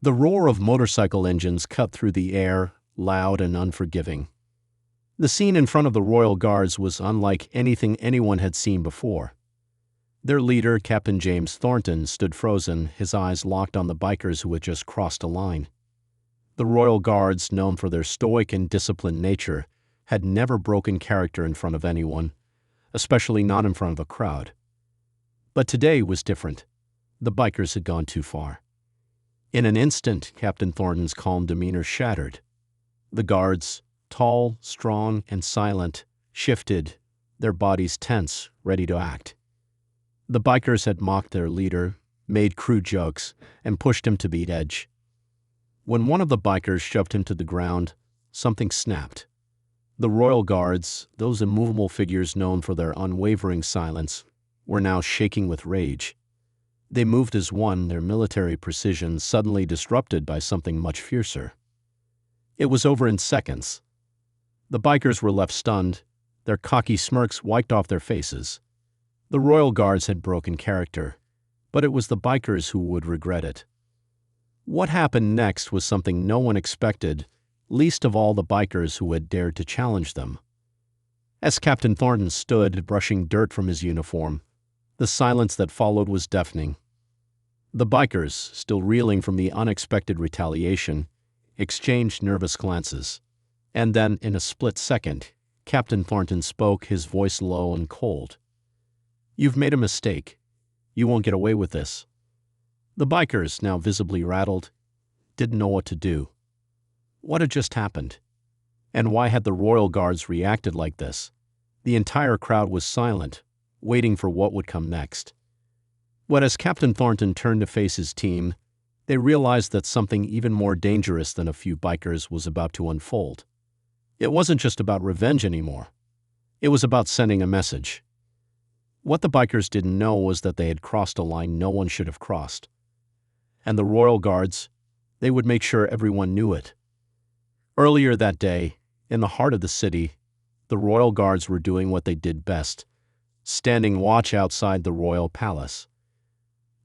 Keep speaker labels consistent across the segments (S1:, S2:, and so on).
S1: The roar of motorcycle engines cut through the air, loud and unforgiving. The scene in front of the Royal Guards was unlike anything anyone had seen before. Their leader, Captain James Thornton, stood frozen, his eyes locked on the bikers who had just crossed a line. The Royal Guards, known for their stoic and disciplined nature, had never broken character in front of anyone, especially not in front of a crowd. But today was different. The bikers had gone too far. In an instant, Captain Thornton's calm demeanor shattered. The guards, tall, strong, and silent, shifted, their bodies tense, ready to act. The bikers had mocked their leader, made crude jokes, and pushed him to beat edge. When one of the bikers shoved him to the ground, something snapped. The Royal Guards, those immovable figures known for their unwavering silence, were now shaking with rage. They moved as one, their military precision suddenly disrupted by something much fiercer. It was over in seconds. The bikers were left stunned, their cocky smirks wiped off their faces. The Royal Guards had broken character, but it was the bikers who would regret it. What happened next was something no one expected, least of all the bikers who had dared to challenge them. As Captain Thornton stood, brushing dirt from his uniform, the silence that followed was deafening. The bikers, still reeling from the unexpected retaliation, exchanged nervous glances. And then, in a split second, Captain Thornton spoke, his voice low and cold. "You've made a mistake. You won't get away with this." The bikers, now visibly rattled, didn't know what to do. What had just happened? And why had the Royal Guards reacted like this? The entire crowd was silent, waiting for what would come next. But as Captain Thornton turned to face his team, they realized that something even more dangerous than a few bikers was about to unfold. It wasn't just about revenge anymore. It was about sending a message. What the bikers didn't know was that they had crossed a line no one should have crossed. And the Royal Guards, they would make sure everyone knew it. Earlier that day, in the heart of the city, the Royal Guards were doing what they did best, standing watch outside the royal palace.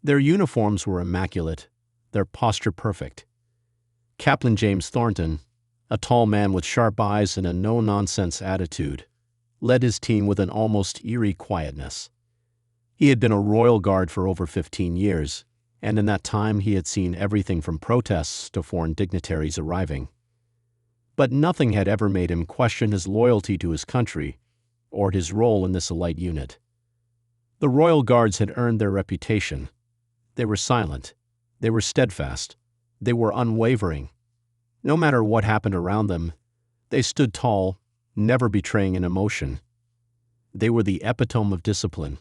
S1: Their uniforms were immaculate, their posture perfect. Captain James Thornton, a tall man with sharp eyes and a no-nonsense attitude, led his team with an almost eerie quietness. He had been a Royal Guard for over 15 years, and in that time he had seen everything from protests to foreign dignitaries arriving. But nothing had ever made him question his loyalty to his country or his role in this elite unit. The Royal Guards had earned their reputation. They were silent. They were steadfast. They were unwavering. No matter what happened around them, they stood tall, never betraying an emotion. They were the epitome of discipline.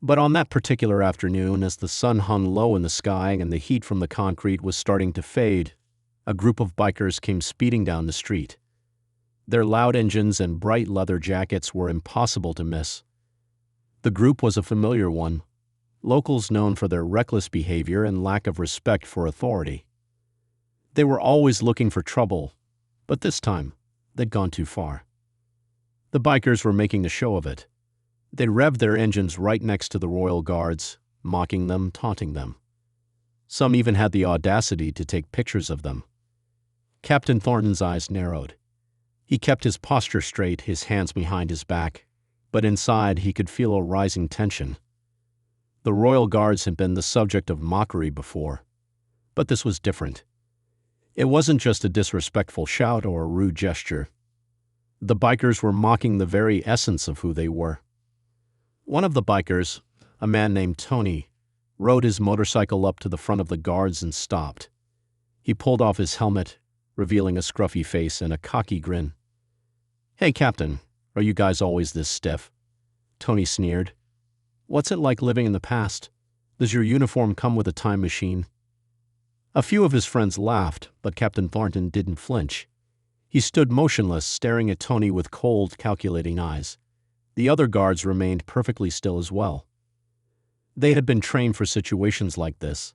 S1: But on that particular afternoon, as the sun hung low in the sky and the heat from the concrete was starting to fade, a group of bikers came speeding down the street. Their loud engines and bright leather jackets were impossible to miss. The group was a familiar one, locals known for their reckless behavior and lack of respect for authority. They were always looking for trouble, but this time, they'd gone too far. The bikers were making a show of it. They revved their engines right next to the Royal Guards, mocking them, taunting them. Some even had the audacity to take pictures of them. Captain Thornton's eyes narrowed. He kept his posture straight, his hands behind his back, but inside he could feel a rising tension. The Royal Guards had been the subject of mockery before, but this was different. It wasn't just a disrespectful shout or a rude gesture. The bikers were mocking the very essence of who they were. One of the bikers, a man named Tony, rode his motorcycle up to the front of the guards and stopped. He pulled off his helmet, revealing a scruffy face and a cocky grin. "Hey, Captain, are you guys always this stiff?" Tony sneered. "What's it like living in the past? Does your uniform come with a time machine?" A few of his friends laughed, but Captain Thornton didn't flinch. He stood motionless, staring at Tony with cold, calculating eyes. The other guards remained perfectly still as well. They had been trained for situations like this.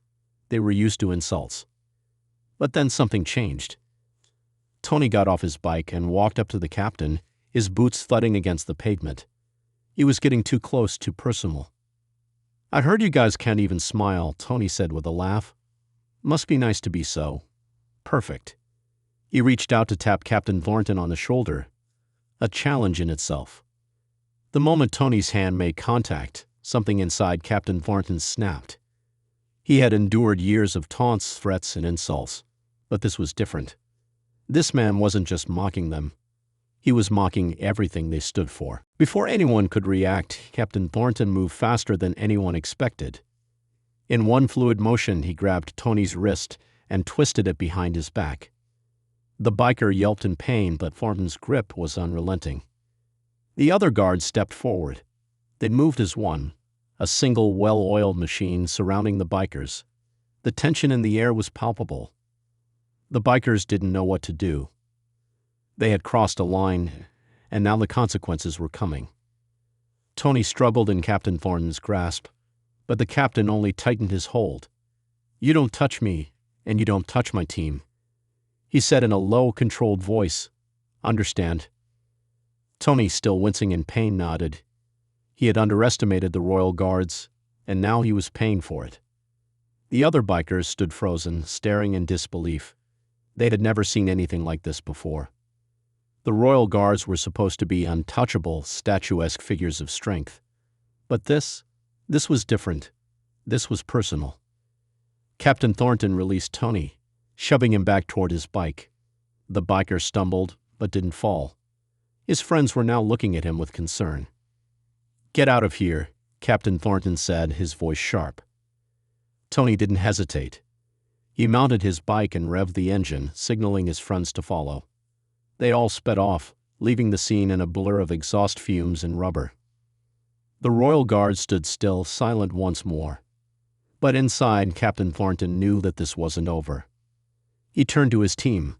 S1: They were used to insults. But then something changed. Tony got off his bike and walked up to the captain, his boots thudding against the pavement. He was getting too close, too personal. "I heard you guys can't even smile," Tony said with a laugh. Must be nice to be so perfect. He reached out to tap Captain Thornton on the shoulder, a challenge in itself. The moment Tony's hand made contact, something inside Captain Thornton snapped. He had endured years of taunts, threats, and insults, but this was different. This man wasn't just mocking them. He was mocking everything they stood for. Before anyone could react, Captain Thornton moved faster than anyone expected. In one fluid motion, he grabbed Tony's wrist and twisted it behind his back. The biker yelped in pain, but Thornton's grip was unrelenting. The other guards stepped forward. They moved as one, a single well-oiled machine surrounding the bikers. The tension in the air was palpable. The bikers didn't know what to do. They had crossed a line, and now the consequences were coming. Tony struggled in Captain Thornton's grasp, but the captain only tightened his hold. "You don't touch me, and you don't touch my team," he said in a low, controlled voice. "Understand?" Tony, still wincing in pain, nodded. He had underestimated the Royal Guards, and now he was paying for it. The other bikers stood frozen, staring in disbelief. They had never seen anything like this before. The Royal Guards were supposed to be untouchable, statuesque figures of strength. But this was different. This was personal. Captain Thornton released Tony, shoving him back toward his bike. The biker stumbled, but didn't fall. His friends were now looking at him with concern. "Get out of here," Captain Thornton said, his voice sharp. Tony didn't hesitate. He mounted his bike and revved the engine, signaling his friends to follow. They all sped off, leaving the scene in a blur of exhaust fumes and rubber. The Royal Guard stood still, silent once more. But inside, Captain Thornton knew that this wasn't over. He turned to his team.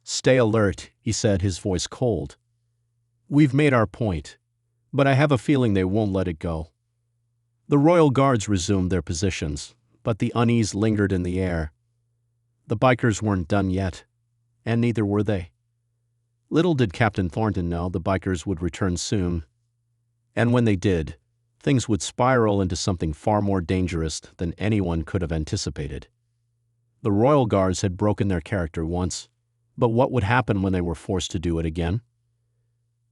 S1: "Stay alert," he said, his voice cold. "We've made our point, but I have a feeling they won't let it go." The Royal Guards resumed their positions, but the unease lingered in the air. The bikers weren't done yet, and neither were they. Little did Captain Thornton know the bikers would return soon. And when they did, things would spiral into something far more dangerous than anyone could have anticipated. The Royal Guards had broken their character once, but what would happen when they were forced to do it again?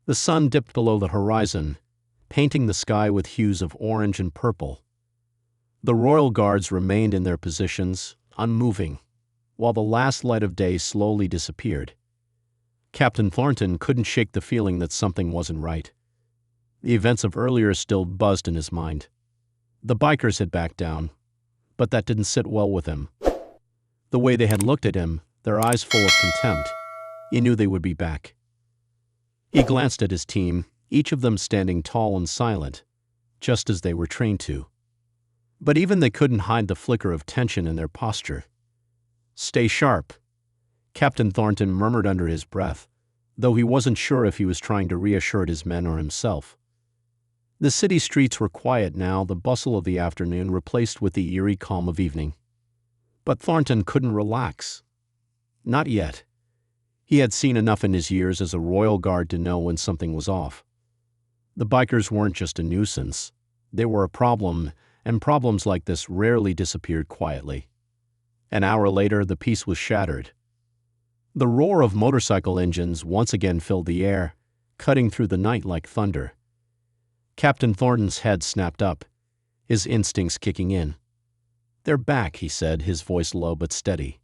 S1: The sun dipped below the horizon, painting the sky with hues of orange and purple. The Royal Guards remained in their positions, unmoving, while the last light of day slowly disappeared. Captain Thornton couldn't shake the feeling that something wasn't right. The events of earlier still buzzed in his mind. The bikers had backed down, but that didn't sit well with him. The way they had looked at him, their eyes full of contempt, he knew they would be back. He glanced at his team, each of them standing tall and silent, just as they were trained to. But even they couldn't hide the flicker of tension in their posture. "Stay sharp," Captain Thornton murmured under his breath, though he wasn't sure if he was trying to reassure his men or himself. The city streets were quiet now, the bustle of the afternoon replaced with the eerie calm of evening. But Thornton couldn't relax. Not yet. He had seen enough in his years as a Royal Guard to know when something was off. The bikers weren't just a nuisance. They were a problem, and problems like this rarely disappeared quietly. An hour later, the peace was shattered. The roar of motorcycle engines once again filled the air, cutting through the night like thunder. Captain Thornton's head snapped up, his instincts kicking in. "They're back," he said, his voice low but steady.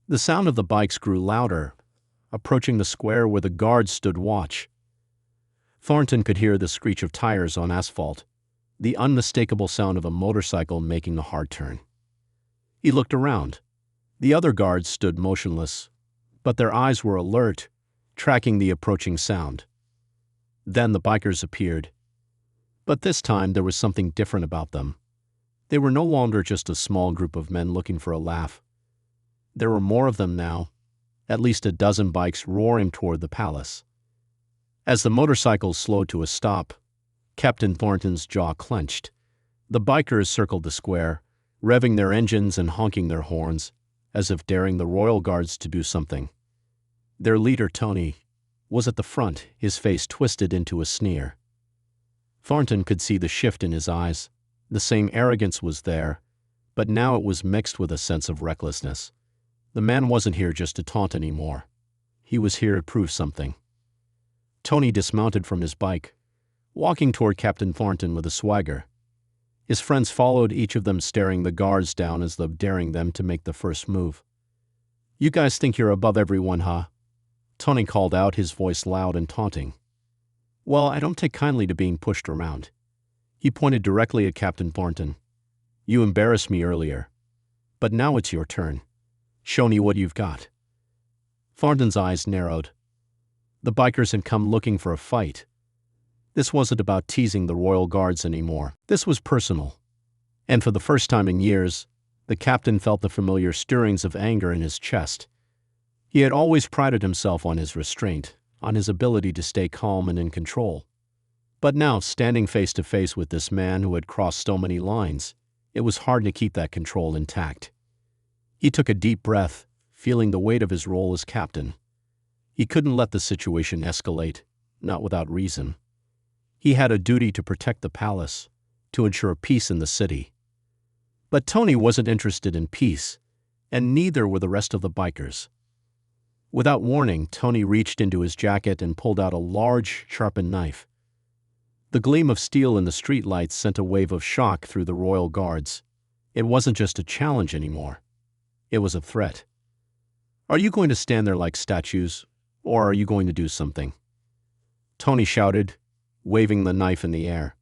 S1: The sound of the bikes grew louder, approaching the square where the guards stood watch. Thornton could hear the screech of tires on asphalt, the unmistakable sound of a motorcycle making a hard turn. He looked around. The other guards stood motionless, but their eyes were alert, tracking the approaching sound. Then the bikers appeared. But this time there was something different about them. They were no longer just a small group of men looking for a laugh. There were more of them now, at least a dozen bikes roaring toward the palace. As the motorcycles slowed to a stop, Captain Thornton's jaw clenched. The bikers circled the square, revving their engines and honking their horns, as if daring the Royal Guards to do something. Their leader, Tony, was at the front, his face twisted into a sneer. Thornton could see the shift in his eyes. The same arrogance was there, but now it was mixed with a sense of recklessness. The man wasn't here just to taunt anymore. He was here to prove something. Tony dismounted from his bike, walking toward Captain Thornton with a swagger. His friends followed, each of them staring the guards down as though daring them to make the first move. "You guys think you're above everyone, huh?" Tony called out, his voice loud and taunting. "Well, I don't take kindly to being pushed around." He pointed directly at Captain Thornton. "You embarrassed me earlier, but now it's your turn. Show me what you've got." Thornton's eyes narrowed. The bikers had come looking for a fight. This wasn't about teasing the Royal Guards anymore. This was personal. And for the first time in years, the captain felt the familiar stirrings of anger in his chest. He had always prided himself on his restraint, on his ability to stay calm and in control. But now, standing face to face with this man who had crossed so many lines, it was hard to keep that control intact. He took a deep breath, feeling the weight of his role as captain. He couldn't let the situation escalate, not without reason. He had a duty to protect the palace, to ensure peace in the city. But Tony wasn't interested in peace, and neither were the rest of the bikers. Without warning, Tony reached into his jacket and pulled out a large, sharpened knife. The gleam of steel in the streetlights sent a wave of shock through the Royal Guards. It wasn't just a challenge anymore. It was a threat. "Are you going to stand there like statues, or are you going to do something?" Tony shouted, waving the knife in the air.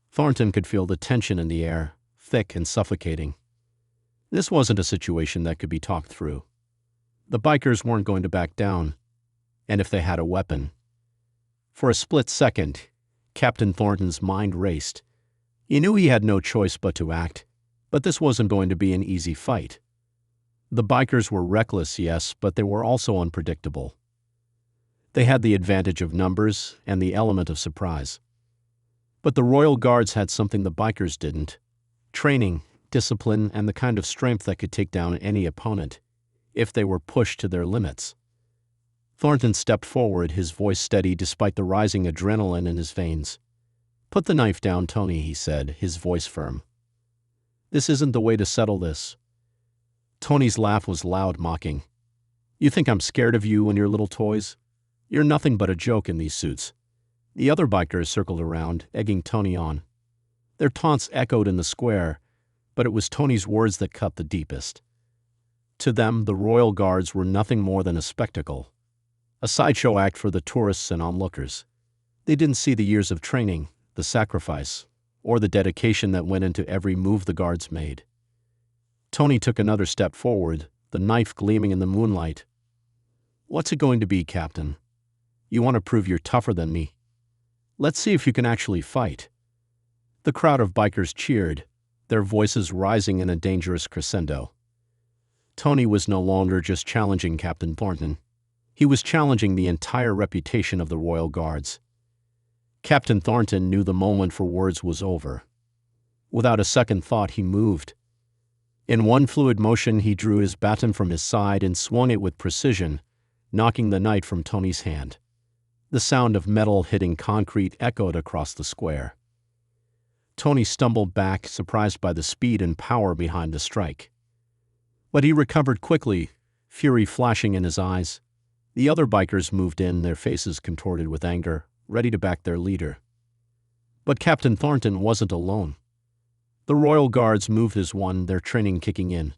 S1: Thornton could feel the tension in the air, thick and suffocating. This wasn't a situation that could be talked through. The bikers weren't going to back down, and if they had a weapon. For a split second, Captain Thornton's mind raced. He knew he had no choice but to act, but this wasn't going to be an easy fight. The bikers were reckless, yes, but they were also unpredictable. They had the advantage of numbers and the element of surprise. But the Royal Guards had something the bikers didn't: training, discipline, and the kind of strength that could take down any opponent, if they were pushed to their limits. Thornton stepped forward, his voice steady despite the rising adrenaline in his veins. "Put the knife down, Tony," he said, his voice firm. "This isn't the way to settle this." Tony's laugh was loud, mocking. "You think I'm scared of you and your little toys? You're nothing but a joke in these suits." The other bikers circled around, egging Tony on. Their taunts echoed in the square, but it was Tony's words that cut the deepest. To them, the Royal Guards were nothing more than a spectacle, a sideshow act for the tourists and onlookers. They didn't see the years of training, the sacrifice, or the dedication that went into every move the guards made. Tony took another step forward, the knife gleaming in the moonlight. "What's it going to be, Captain? You want to prove you're tougher than me? Let's see if you can actually fight." The crowd of bikers cheered, their voices rising in a dangerous crescendo. Tony was no longer just challenging Captain Thornton. He was challenging the entire reputation of the Royal Guards. Captain Thornton knew the moment for words was over. Without a second thought, he moved. In one fluid motion, he drew his baton from his side and swung it with precision, knocking the knife from Tony's hand. The sound of metal hitting concrete echoed across the square. Tony stumbled back, surprised by the speed and power behind the strike. But he recovered quickly, fury flashing in his eyes. The other bikers moved in, their faces contorted with anger, ready to back their leader. But Captain Thornton wasn't alone. The Royal Guards moved as one, their training kicking in.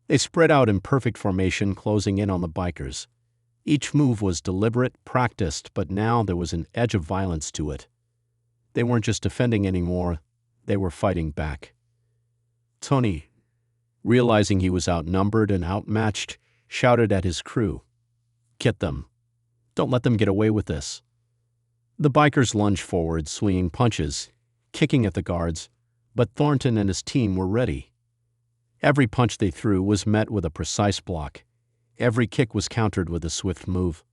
S1: They spread out in perfect formation, closing in on the bikers. Each move was deliberate, practiced, but now there was an edge of violence to it. They weren't just defending anymore, they were fighting back. Tony, realizing he was outnumbered and outmatched, shouted at his crew, "Get them. Don't let them get away with this." The bikers lunged forward, swinging punches, kicking at the guards, but Thornton and his team were ready. Every punch they threw was met with a precise block. Every kick was countered with a swift move.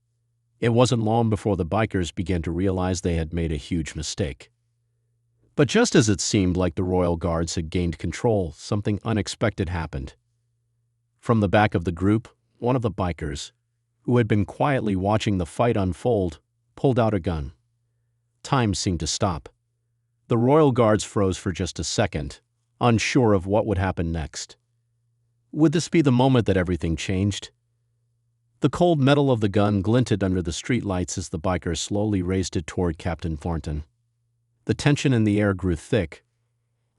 S1: It wasn't long before the bikers began to realize they had made a huge mistake. But just as it seemed like the Royal Guards had gained control, something unexpected happened. From the back of the group, one of the bikers, who had been quietly watching the fight unfold, pulled out a gun. Time seemed to stop. The Royal Guards froze for just a second, unsure of what would happen next. Would this be the moment that everything changed? The cold metal of the gun glinted under the streetlights as the biker slowly raised it toward Captain Thornton. The tension in the air grew thick,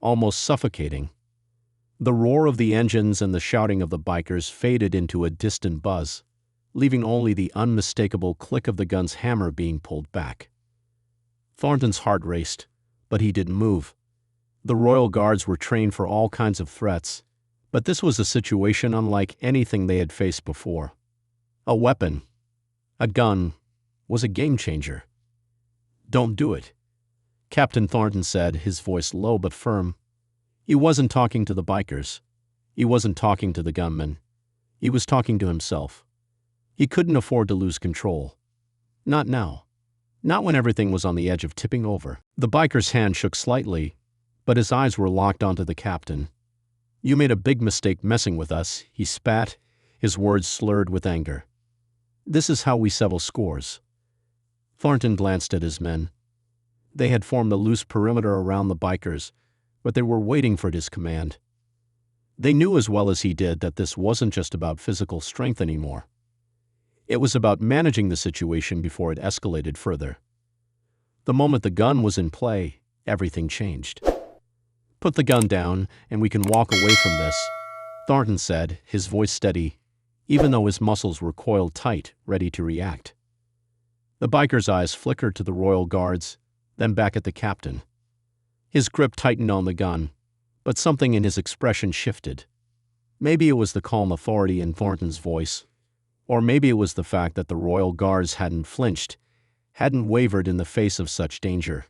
S1: almost suffocating. The roar of the engines and the shouting of the bikers faded into a distant buzz, leaving only the unmistakable click of the gun's hammer being pulled back. Thornton's heart raced, but he didn't move. The Royal Guards were trained for all kinds of threats, but this was a situation unlike anything they had faced before. A weapon, a gun, was a game changer. "Don't do it," Captain Thornton said, his voice low but firm. He wasn't talking to the bikers. He wasn't talking to the gunmen. He was talking to himself. He couldn't afford to lose control. Not now. Not when everything was on the edge of tipping over. The biker's hand shook slightly, but his eyes were locked onto the captain. "You made a big mistake messing with us," he spat, his words slurred with anger. "This is how we settle scores." Thornton glanced at his men. They had formed a loose perimeter around the bikers, but they were waiting for his command. They knew as well as he did that this wasn't just about physical strength anymore. It was about managing the situation before it escalated further. The moment the gun was in play, everything changed. "Put the gun down, and we can walk away from this," Thornton said, his voice steady, even though his muscles were coiled tight, ready to react. The biker's eyes flickered to the Royal Guards, then back at the captain. His grip tightened on the gun, but something in his expression shifted. Maybe it was the calm authority in Thornton's voice, or maybe it was the fact that the Royal Guards hadn't flinched, hadn't wavered in the face of such danger.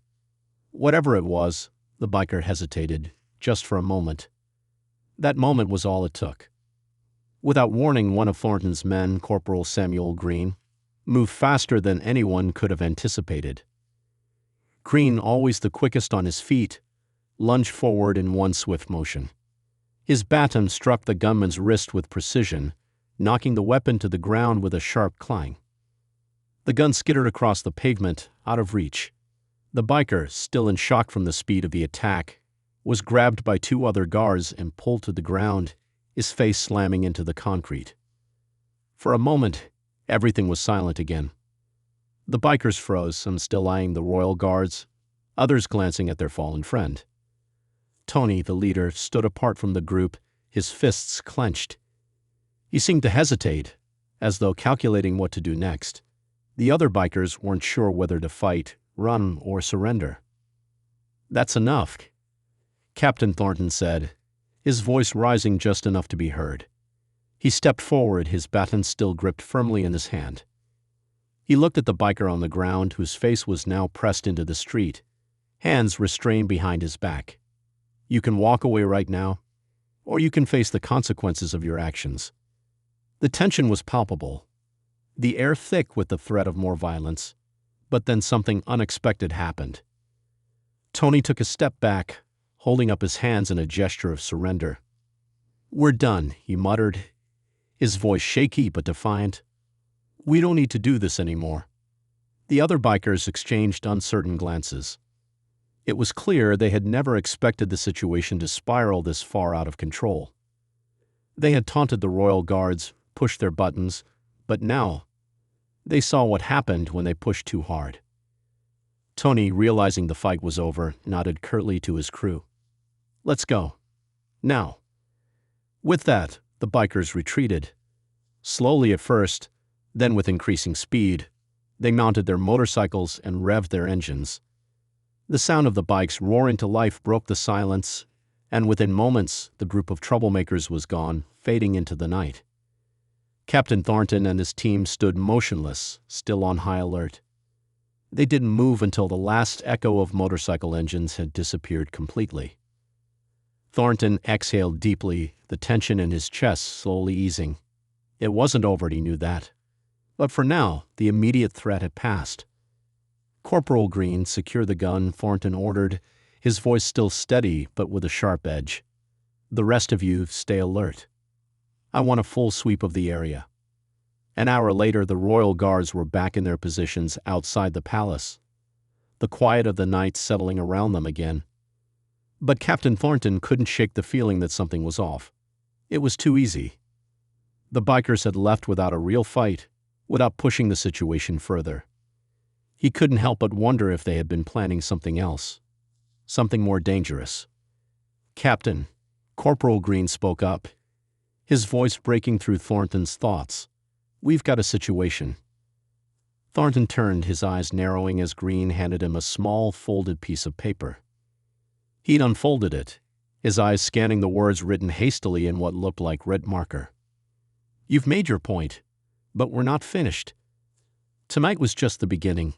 S1: Whatever it was, the biker hesitated, just for a moment. That moment was all it took. Without warning, one of Thornton's men, Corporal Samuel Green, moved faster than anyone could have anticipated. Green, always the quickest on his feet, lunged forward in one swift motion. His baton struck the gunman's wrist with precision, knocking the weapon to the ground with a sharp clang. The gun skittered across the pavement, out of reach. The biker, still in shock from the speed of the attack, was grabbed by two other guards and pulled to the ground, his face slamming into the concrete. For a moment, everything was silent again. The bikers froze, some still eyeing the Royal Guards, others glancing at their fallen friend. Tony, the leader, stood apart from the group, his fists clenched. He seemed to hesitate, as though calculating what to do next. The other bikers weren't sure whether to fight, run, or surrender. "That's enough," Captain Thornton said, his voice rising just enough to be heard. He stepped forward, his baton still gripped firmly in his hand. He looked at the biker on the ground, whose face was now pressed into the street, hands restrained behind his back. "You can walk away right now, or you can face the consequences of your actions." The tension was palpable, the air thick with the threat of more violence, but then something unexpected happened. Tony took a step back, holding up his hands in a gesture of surrender. "We're done," he muttered, his voice shaky but defiant. "We don't need to do this anymore." The other bikers exchanged uncertain glances. It was clear they had never expected the situation to spiral this far out of control. They had taunted the Royal Guards, pushed their buttons, but now they saw what happened when they pushed too hard. Tony, realizing the fight was over, nodded curtly to his crew. "Let's go. Now." With that, the bikers retreated. Slowly at first, then with increasing speed, they mounted their motorcycles and revved their engines. The sound of the bikes roaring to life broke the silence, and within moments, the group of troublemakers was gone, fading into the night. Captain Thornton and his team stood motionless, still on high alert. They didn't move until the last echo of motorcycle engines had disappeared completely. Thornton exhaled deeply, the tension in his chest slowly easing. It wasn't over, he knew that. But for now, the immediate threat had passed. "Corporal Green, secure the gun," Thornton ordered, his voice still steady but with a sharp edge. "The rest of you, stay alert. I want a full sweep of the area." An hour later, the Royal Guards were back in their positions outside the palace, the quiet of the night settling around them again. But Captain Thornton couldn't shake the feeling that something was off. It was too easy. The bikers had left without a real fight, without pushing the situation further. He couldn't help but wonder if they had been planning something else, something more dangerous. "Captain," Corporal Green spoke up, his voice breaking through Thornton's thoughts. "We've got a situation." Thornton turned, his eyes narrowing as Green handed him a small, folded piece of paper. He'd unfolded it, his eyes scanning the words written hastily in what looked like red marker. "You've made your point, but we're not finished. Tonight was just the beginning.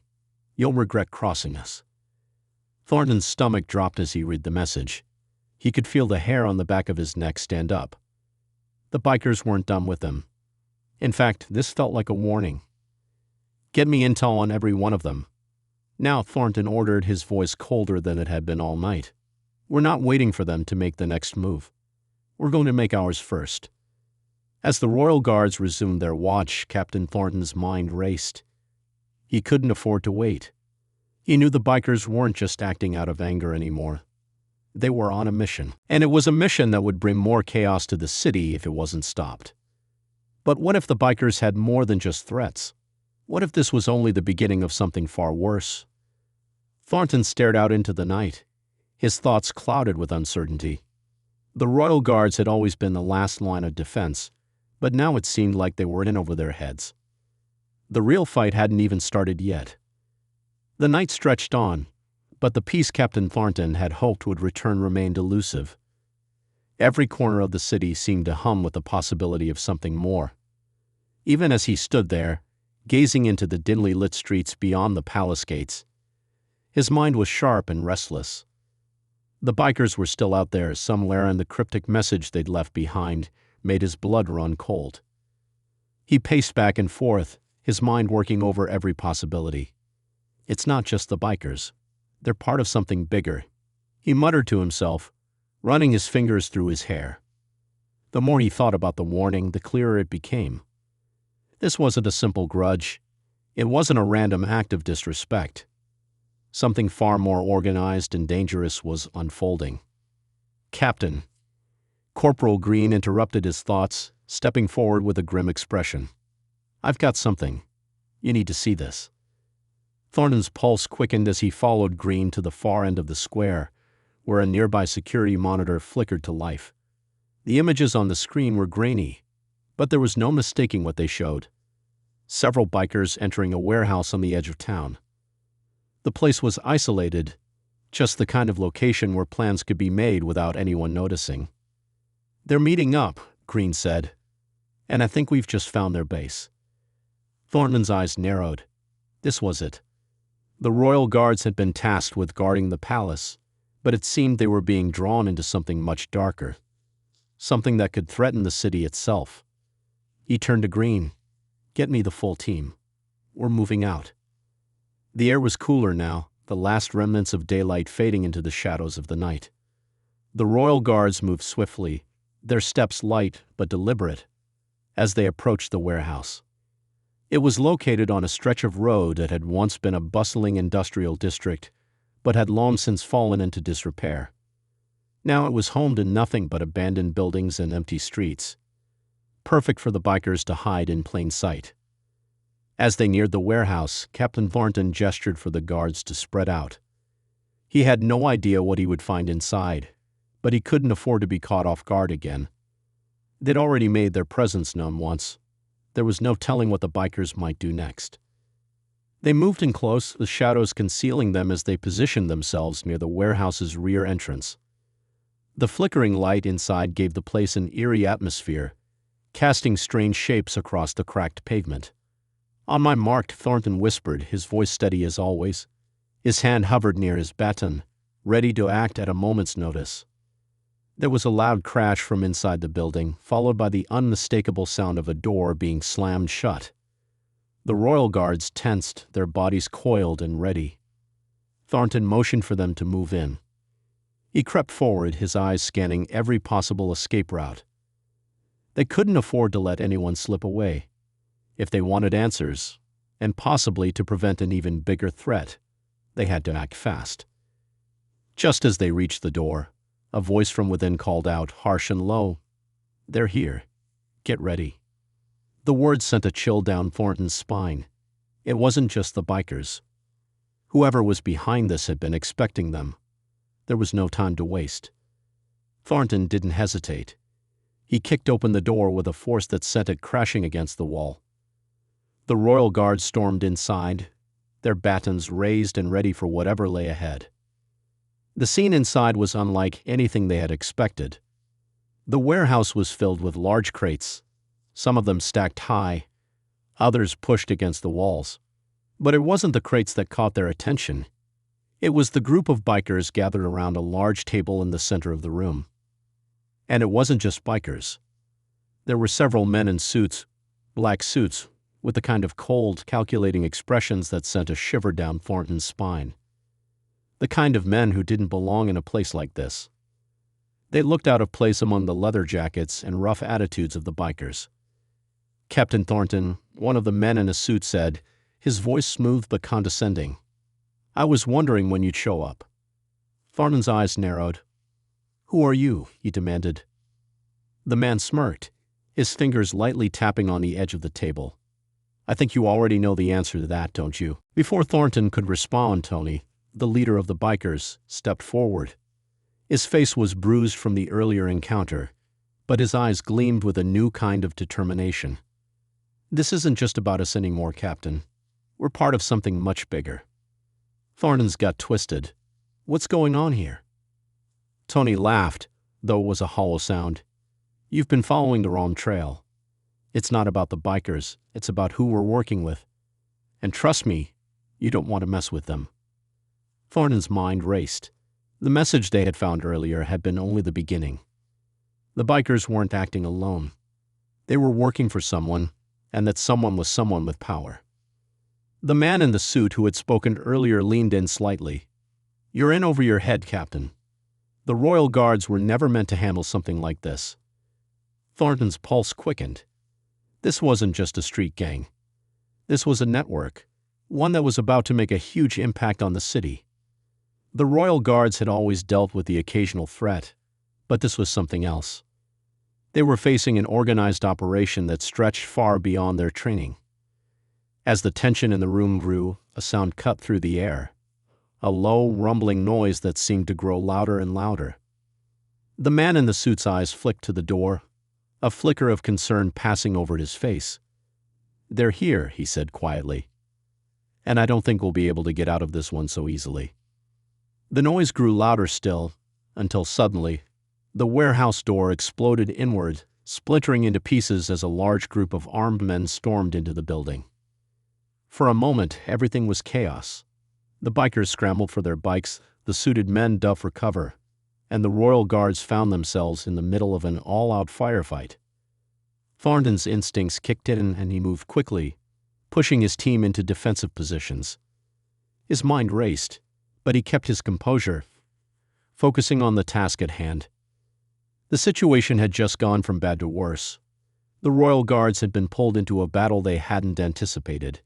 S1: You'll regret crossing us." Thornton's stomach dropped as he read the message. He could feel the hair on the back of his neck stand up. The bikers weren't done with him. In fact, this felt like a warning. "Get me intel on every one of them." Now, Thornton ordered, his voice colder than it had been all night. "We're not waiting for them to make the next move. We're going to make ours first." As the Royal Guards resumed their watch, Captain Thornton's mind raced. He couldn't afford to wait. He knew the bikers weren't just acting out of anger anymore. They were on a mission, and it was a mission that would bring more chaos to the city if it wasn't stopped. But what if the bikers had more than just threats? What if this was only the beginning of something far worse? Thornton stared out into the night, his thoughts clouded with uncertainty. The Royal Guards had always been the last line of defense, but now it seemed like they were in over their heads. The real fight hadn't even started yet. The night stretched on, but the peace Captain Thornton had hoped would return remained elusive. Every corner of the city seemed to hum with the possibility of something more. Even as he stood there, gazing into the dimly lit streets beyond the palace gates, his mind was sharp and restless. The bikers were still out there somewhere, and the cryptic message they'd left behind made his blood run cold. He paced back and forth, his mind working over every possibility. It's not just the bikers. They're part of something bigger, he muttered to himself, running his fingers through his hair. The more he thought about the warning, the clearer it became. This wasn't a simple grudge. It wasn't a random act of disrespect. Something far more organized and dangerous was unfolding. "Captain," Corporal Green interrupted his thoughts, stepping forward with a grim expression. "I've got something. You need to see this." Thornton's pulse quickened as he followed Green to the far end of the square, where a nearby security monitor flickered to life. The images on the screen were grainy, but there was no mistaking what they showed. Several bikers entering a warehouse on the edge of town. The place was isolated, just the kind of location where plans could be made without anyone noticing. "They're meeting up," Green said, "and I think we've just found their base." Thornton's eyes narrowed. This was it. The Royal Guards had been tasked with guarding the palace, but it seemed they were being drawn into something much darker, something that could threaten the city itself. He turned to Green. "Get me the full team. We're moving out." The air was cooler now, the last remnants of daylight fading into the shadows of the night. The Royal Guards moved swiftly, their steps light but deliberate, as they approached the warehouse. It was located on a stretch of road that had once been a bustling industrial district, but had long since fallen into disrepair. Now it was home to nothing but abandoned buildings and empty streets, perfect for the bikers to hide in plain sight. As they neared the warehouse, Captain Thornton gestured for the guards to spread out. He had no idea what he would find inside, but he couldn't afford to be caught off guard again. They'd already made their presence known once. There was no telling what the bikers might do next. They moved in close, the shadows concealing them as they positioned themselves near the warehouse's rear entrance. The flickering light inside gave the place an eerie atmosphere, casting strange shapes across the cracked pavement. "On my mark," Thornton whispered, his voice steady as always. His hand hovered near his baton, ready to act at a moment's notice. There was a loud crash from inside the building, followed by the unmistakable sound of a door being slammed shut. The Royal Guards tensed, their bodies coiled and ready. Thornton motioned for them to move in. He crept forward, his eyes scanning every possible escape route. They couldn't afford to let anyone slip away. If they wanted answers, and possibly to prevent an even bigger threat, they had to act fast. Just as they reached the door, a voice from within called out, harsh and low, "They're here. Get ready." The words sent a chill down Thornton's spine. It wasn't just the bikers. Whoever was behind this had been expecting them. There was no time to waste. Thornton didn't hesitate. He kicked open the door with a force that sent it crashing against the wall. The royal guards stormed inside, their batons raised and ready for whatever lay ahead. The scene inside was unlike anything they had expected. The warehouse was filled with large crates, some of them stacked high, others pushed against the walls. But it wasn't the crates that caught their attention. It was the group of bikers gathered around a large table in the center of the room. And it wasn't just bikers. There were several men in suits, black suits, with the kind of cold, calculating expressions that sent a shiver down Thornton's spine. The kind of men who didn't belong in a place like this. They looked out of place among the leather jackets and rough attitudes of the bikers. Captain Thornton, one of the men in a suit, said, his voice smooth but condescending, "I was wondering when you'd show up." Thornton's eyes narrowed. "Who are you?" he demanded. The man smirked, his fingers lightly tapping on the edge of the table. "I think you already know the answer to that, don't you?" Before Thornton could respond, Tony, the leader of the bikers, stepped forward. His face was bruised from the earlier encounter, but his eyes gleamed with a new kind of determination. "This isn't just about us anymore, Captain. We're part of something much bigger." Thornton's gut twisted. "What's going on here?" Tony laughed, though it was a hollow sound. "You've been following the wrong trail. It's not about the bikers, it's about who we're working with. And trust me, you don't want to mess with them." Thornton's mind raced. The message they had found earlier had been only the beginning. The bikers weren't acting alone. They were working for someone, and that someone was someone with power. The man in the suit who had spoken earlier leaned in slightly. "You're in over your head, Captain. The Royal Guards were never meant to handle something like this." Thornton's pulse quickened. This wasn't just a street gang. This was a network, one that was about to make a huge impact on the city. The Royal Guards had always dealt with the occasional threat, but this was something else. They were facing an organized operation that stretched far beyond their training. As the tension in the room grew, a sound cut through the air, a low, rumbling noise that seemed to grow louder and louder. The man in the suit's eyes flicked to the door, a flicker of concern passing over his face. "They're here," he said quietly. "And I don't think we'll be able to get out of this one so easily." The noise grew louder still, until suddenly, the warehouse door exploded inward, splintering into pieces as a large group of armed men stormed into the building. For a moment, everything was chaos. The bikers scrambled for their bikes, the suited men dove for cover, and the Royal Guards found themselves in the middle of an all-out firefight. Thornton's instincts kicked in and he moved quickly, pushing his team into defensive positions. His mind raced, but he kept his composure, focusing on the task at hand. The situation had just gone from bad to worse. The Royal Guards had been pulled into a battle they hadn't anticipated,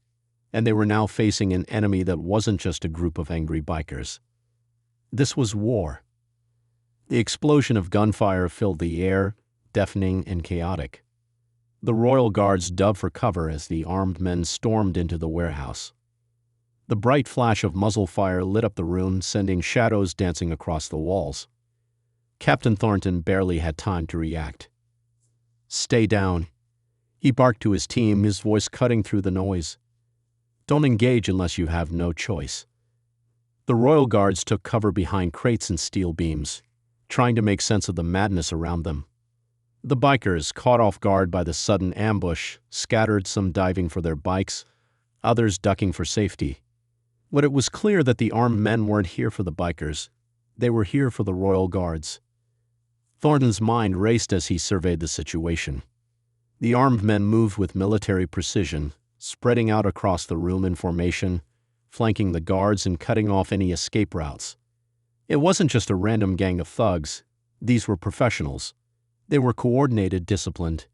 S1: and they were now facing an enemy that wasn't just a group of angry bikers. This was war. The explosion of gunfire filled the air, deafening and chaotic. The Royal Guards dove for cover as the armed men stormed into the warehouse. The bright flash of muzzle fire lit up the room, sending shadows dancing across the walls. Captain Thornton barely had time to react. "Stay down," he barked to his team, his voice cutting through the noise. "Don't engage unless you have no choice." The Royal Guards took cover behind crates and steel beams, trying to make sense of the madness around them. The bikers, caught off guard by the sudden ambush, scattered, some diving for their bikes, others ducking for safety. But it was clear that the armed men weren't here for the bikers. They were here for the Royal Guards. Thornton's mind raced as he surveyed the situation. The armed men moved with military precision, spreading out across the room in formation, flanking the guards and cutting off any escape routes. It wasn't just a random gang of thugs. These were professionals. They were coordinated, disciplined,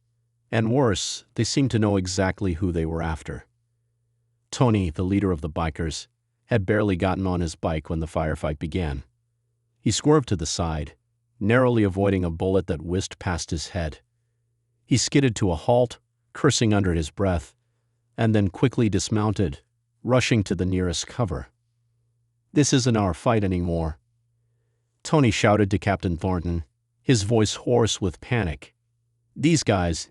S1: and worse, they seemed to know exactly who they were after. Tony, the leader of the bikers, had barely gotten on his bike when the firefight began. He swerved to the side, narrowly avoiding a bullet that whizzed past his head. He skidded to a halt, cursing under his breath, and then quickly dismounted, rushing to the nearest cover. "This isn't our fight anymore," Tony shouted to Captain Thornton, his voice hoarse with panic. These guys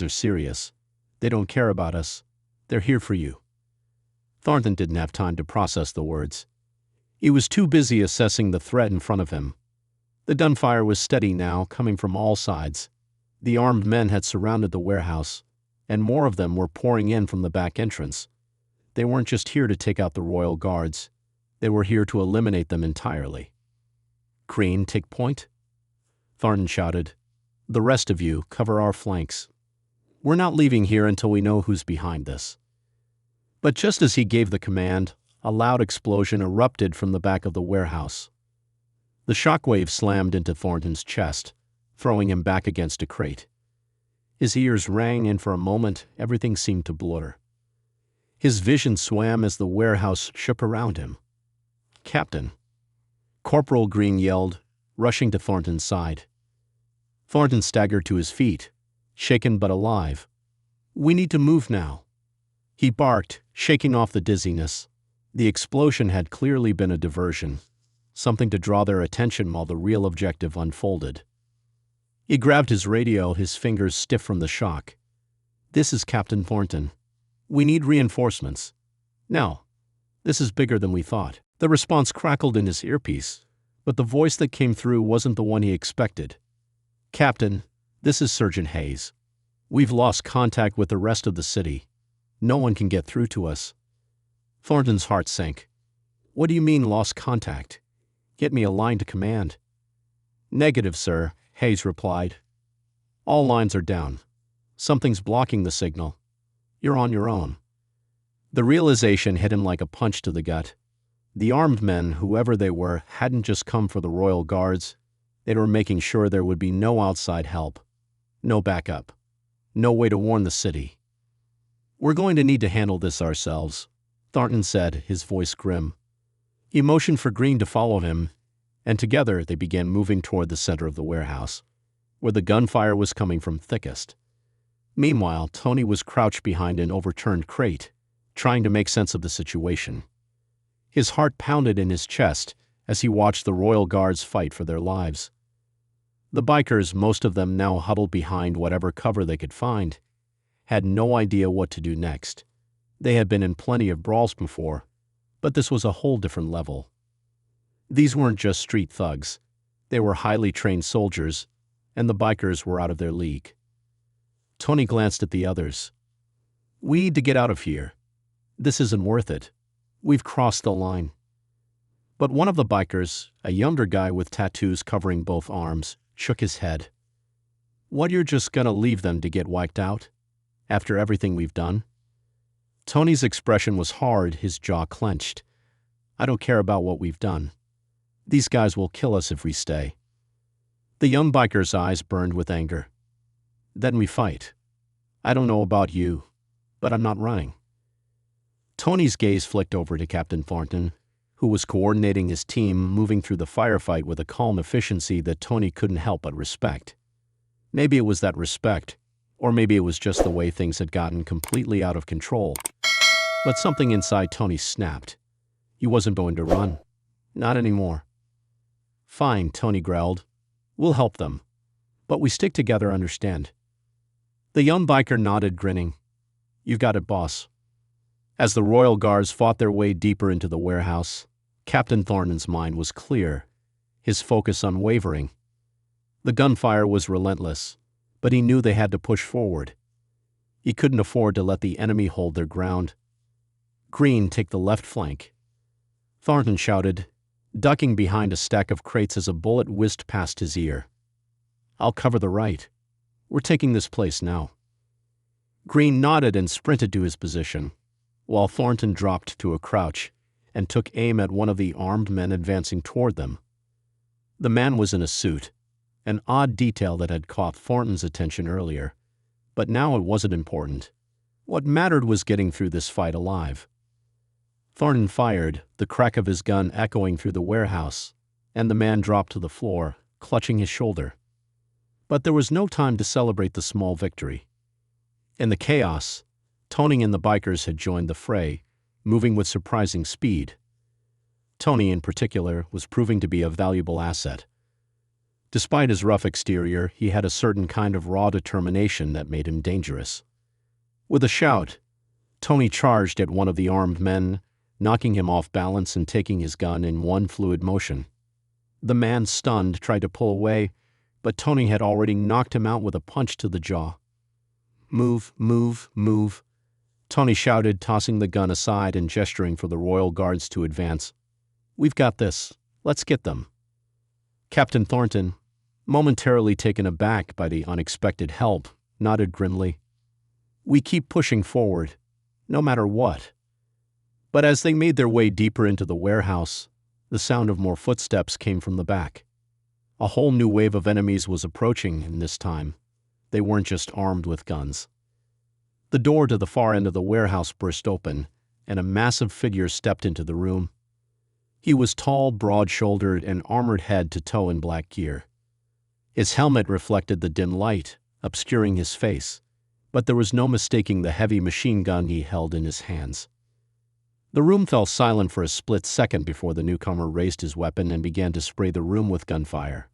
S1: are serious. They don't care about us. They're here for you." Thornton didn't have time to process the words. He was too busy assessing the threat in front of him. The gunfire was steady now, coming from all sides. The armed men had surrounded the warehouse, and more of them were pouring in from the back entrance. They weren't just here to take out the royal guards. They were here to eliminate them entirely. "Green, take point," Thornton shouted. "The rest of you, cover our flanks. We're not leaving here until we know who's behind this." But just as he gave the command, a loud explosion erupted from the back of the warehouse. The shockwave slammed into Thornton's chest, throwing him back against a crate. His ears rang, and for a moment everything seemed to blur. His vision swam as the warehouse shook around him. "Captain!" Corporal Green yelled, rushing to Thornton's side. Thornton staggered to his feet, shaken but alive. "We need to move now," he barked, shaking off the dizziness. The explosion had clearly been a diversion, something to draw their attention while the real objective unfolded. He grabbed his radio, his fingers stiff from the shock. "This is Captain Thornton. We need reinforcements. Now. This is bigger than we thought." The response crackled in his earpiece, but the voice that came through wasn't the one he expected. "Captain, this is Sergeant Hayes. We've lost contact with the rest of the city. No one can get through to us." Thornton's heart sank. "What do you mean, lost contact? Get me a line to command." "Negative, sir," Hayes replied. "All lines are down. Something's blocking the signal. You're on your own." The realization hit him like a punch to the gut. The armed men, whoever they were, hadn't just come for the royal guards. They were making sure there would be no outside help, no backup, no way to warn the city. "We're going to need to handle this ourselves," Thornton said, his voice grim. He motioned for Green to follow him, and together they began moving toward the center of the warehouse, where the gunfire was coming from thickest. Meanwhile, Tony was crouched behind an overturned crate, trying to make sense of the situation. His heart pounded in his chest as he watched the royal guards fight for their lives. The bikers, most of them now huddled behind whatever cover they could find, had no idea what to do next. They had been in plenty of brawls before, but this was a whole different level. These weren't just street thugs. They were highly trained soldiers, and the bikers were out of their league. Tony glanced at the others. "We need to get out of here. This isn't worth it. We've crossed the line." But one of the bikers, a younger guy with tattoos covering both arms, shook his head. "What, you're just gonna leave them to get wiped out? After everything we've done?" Tony's expression was hard, his jaw clenched. "I don't care about what we've done. These guys will kill us if we stay." The young biker's eyes burned with anger. "Then we fight. I don't know about you, but I'm not running." Tony's gaze flicked over to Captain Thornton, who was coordinating his team, moving through the firefight with a calm efficiency that Tony couldn't help but respect. Maybe it was that respect, or maybe it was just the way things had gotten completely out of control. But something inside Tony snapped. He wasn't going to run. Not anymore. "Fine," Tony growled. "We'll help them. But we stick together, understand?" The young biker nodded, grinning. "You've got it, boss." As the royal guards fought their way deeper into the warehouse, Captain Thornton's mind was clear, his focus unwavering. The gunfire was relentless, but he knew they had to push forward. He couldn't afford to let the enemy hold their ground. "Green, take the left flank," Thornton shouted, ducking behind a stack of crates as a bullet whizzed past his ear. "I'll cover the right. We're taking this place now." Green nodded and sprinted to his position, while Thornton dropped to a crouch and took aim at one of the armed men advancing toward them. The man was in a suit, an odd detail that had caught Thornton's attention earlier, but now it wasn't important. What mattered was getting through this fight alive. Thornton fired, the crack of his gun echoing through the warehouse, and the man dropped to the floor, clutching his shoulder. But there was no time to celebrate the small victory. In the chaos, Tony and the bikers had joined the fray, moving with surprising speed. Tony, in particular, was proving to be a valuable asset. Despite his rough exterior, he had a certain kind of raw determination that made him dangerous. With a shout, Tony charged at one of the armed men, knocking him off balance and taking his gun in one fluid motion. The man, stunned, tried to pull away, but Tony had already knocked him out with a punch to the jaw. "Move, move, move," Tony shouted, tossing the gun aside and gesturing for the Royal Guards to advance. "We've got this. Let's get them." Captain Thornton, momentarily taken aback by the unexpected help, nodded grimly. "We keep pushing forward, no matter what." But as they made their way deeper into the warehouse, the sound of more footsteps came from the back. A whole new wave of enemies was approaching, and this time, they weren't just armed with guns. The door to the far end of the warehouse burst open, and a massive figure stepped into the room. He was tall, broad-shouldered, and armored head to toe in black gear. His helmet reflected the dim light, obscuring his face, but there was no mistaking the heavy machine gun he held in his hands. The room fell silent for a split second before the newcomer raised his weapon and began to spray the room with gunfire.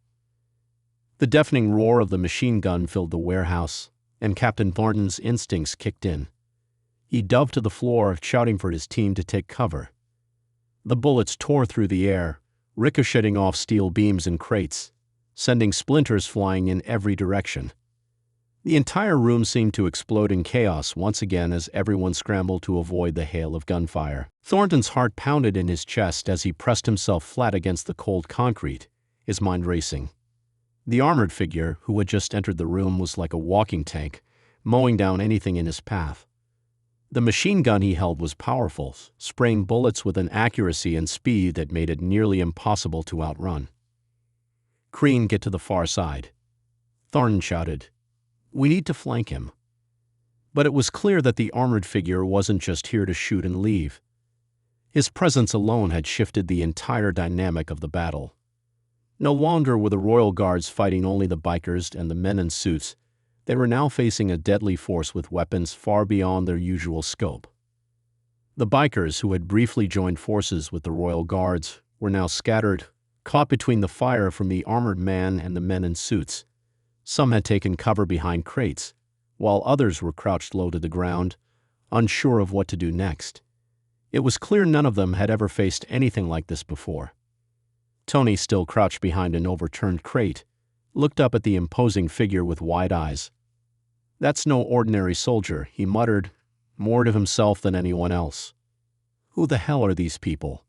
S1: The deafening roar of the machine gun filled the warehouse, and Captain Thornton's instincts kicked in. He dove to the floor, shouting for his team to take cover. The bullets tore through the air, ricocheting off steel beams and crates, sending splinters flying in every direction. The entire room seemed to explode in chaos once again as everyone scrambled to avoid the hail of gunfire. Thornton's heart pounded in his chest as he pressed himself flat against the cold concrete, his mind racing. The armored figure, who had just entered the room, was like a walking tank, mowing down anything in his path. The machine gun he held was powerful, spraying bullets with an accuracy and speed that made it nearly impossible to outrun. "Crean, get to the far side," Thornton shouted. "We need to flank him." But it was clear that the armored figure wasn't just here to shoot and leave. His presence alone had shifted the entire dynamic of the battle. No longer were the Royal Guards fighting only the bikers and the men in suits. They were now facing a deadly force with weapons far beyond their usual scope. The bikers, who had briefly joined forces with the Royal Guards, were now scattered, caught between the fire from the armored man and the men in suits. Some had taken cover behind crates, while others were crouched low to the ground, unsure of what to do next. It was clear none of them had ever faced anything like this before. Tony, still crouched behind an overturned crate, looked up at the imposing figure with wide eyes. "That's no ordinary soldier," he muttered, more to himself than anyone else. "Who the hell are these people?"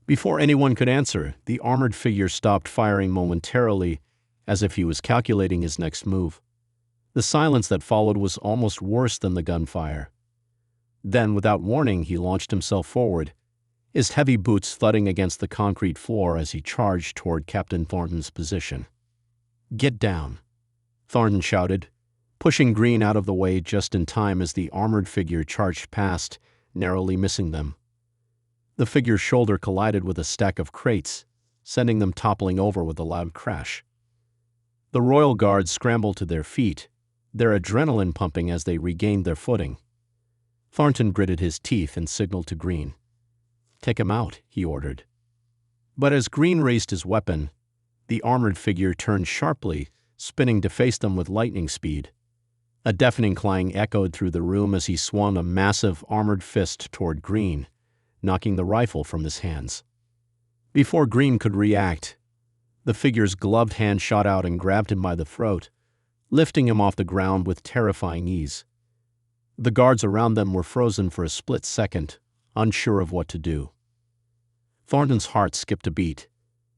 S1: Before anyone could answer, the armored figure stopped firing momentarily, as if he was calculating his next move. The silence that followed was almost worse than the gunfire. Then, without warning, he launched himself forward, his heavy boots thudding against the concrete floor as he charged toward Captain Thornton's position. "Get down," Thornton shouted, pushing Green out of the way just in time as the armored figure charged past, narrowly missing them. The figure's shoulder collided with a stack of crates, sending them toppling over with a loud crash. The Royal Guards scrambled to their feet, their adrenaline pumping as they regained their footing. Thornton gritted his teeth and signaled to Green. "Take him out," he ordered. But as Green raised his weapon, the armored figure turned sharply, spinning to face them with lightning speed. A deafening clang echoed through the room as he swung a massive armored fist toward Green, knocking the rifle from his hands. Before Green could react, the figure's gloved hand shot out and grabbed him by the throat, lifting him off the ground with terrifying ease. The guards around them were frozen for a split second, unsure of what to do. Thornton's heart skipped a beat.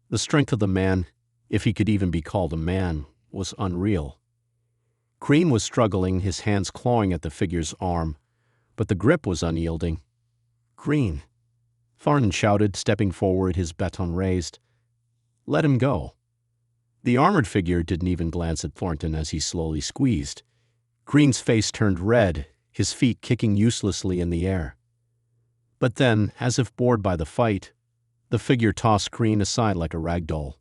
S1: The strength of the man, if he could even be called a man, was unreal. Green was struggling, his hands clawing at the figure's arm, but the grip was unyielding. "Green," Thornton shouted, stepping forward, his baton raised. "Let him go." The armored figure didn't even glance at Thornton as he slowly squeezed. Green's face turned red, his feet kicking uselessly in the air. But then, as if bored by the fight, The figure tossed Green aside like a rag doll.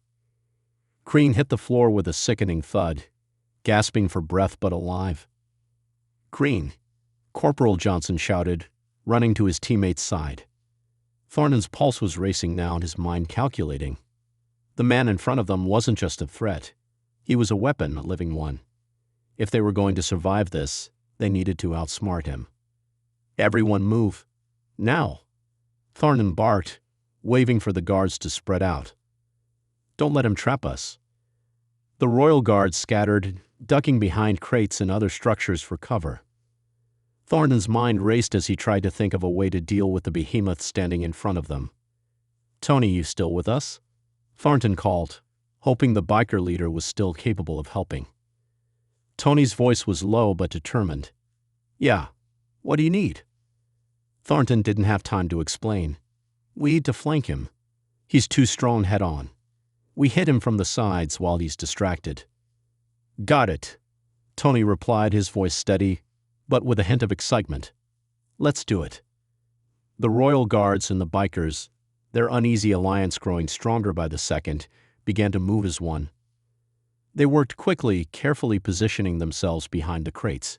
S1: Green hit the floor with a sickening thud, gasping for breath but alive. "Green!" Corporal Johnson shouted, running to his teammate's side. Thornton's pulse was racing now and his mind calculating. The man in front of them wasn't just a threat. He was a weapon, a living one. If they were going to survive this, they needed to outsmart him. "Everyone move. Now!" Thornton barked, waving for the guards to spread out. "Don't let him trap us." The Royal Guards scattered, ducking behind crates and other structures for cover. Thornton's mind raced as he tried to think of a way to deal with the behemoth standing in front of them. "Tony, you still with us?" Thornton called, hoping the biker leader was still capable of helping. Tony's voice was low but determined. "Yeah. What do you need?" Thornton didn't have time to explain. "We need to flank him. He's too strong head-on. We hit him from the sides while he's distracted." "Got it," Tony replied, his voice steady, but with a hint of excitement. "Let's do it." The Royal Guards and the bikers, their uneasy alliance growing stronger by the second, began to move as one. They worked quickly, carefully positioning themselves behind the crates.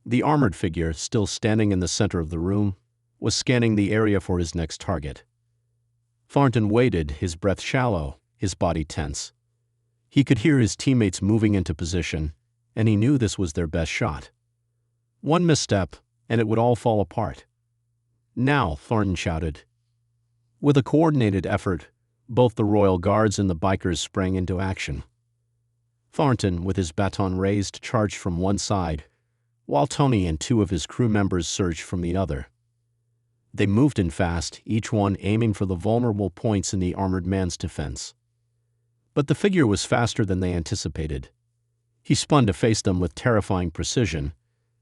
S1: The armored figure, still standing in the center of the room, was scanning the area for his next target. Thornton waited, his breath shallow, his body tense. He could hear his teammates moving into position, and he knew this was their best shot. One misstep, and it would all fall apart. "Now!" Thornton shouted. With a coordinated effort, both the Royal Guards and the bikers sprang into action. Thornton, with his baton raised, charged from one side, while Tony and two of his crew members surged from the other. They moved in fast, each one aiming for the vulnerable points in the armored man's defense. But the figure was faster than they anticipated. He spun to face them with terrifying precision,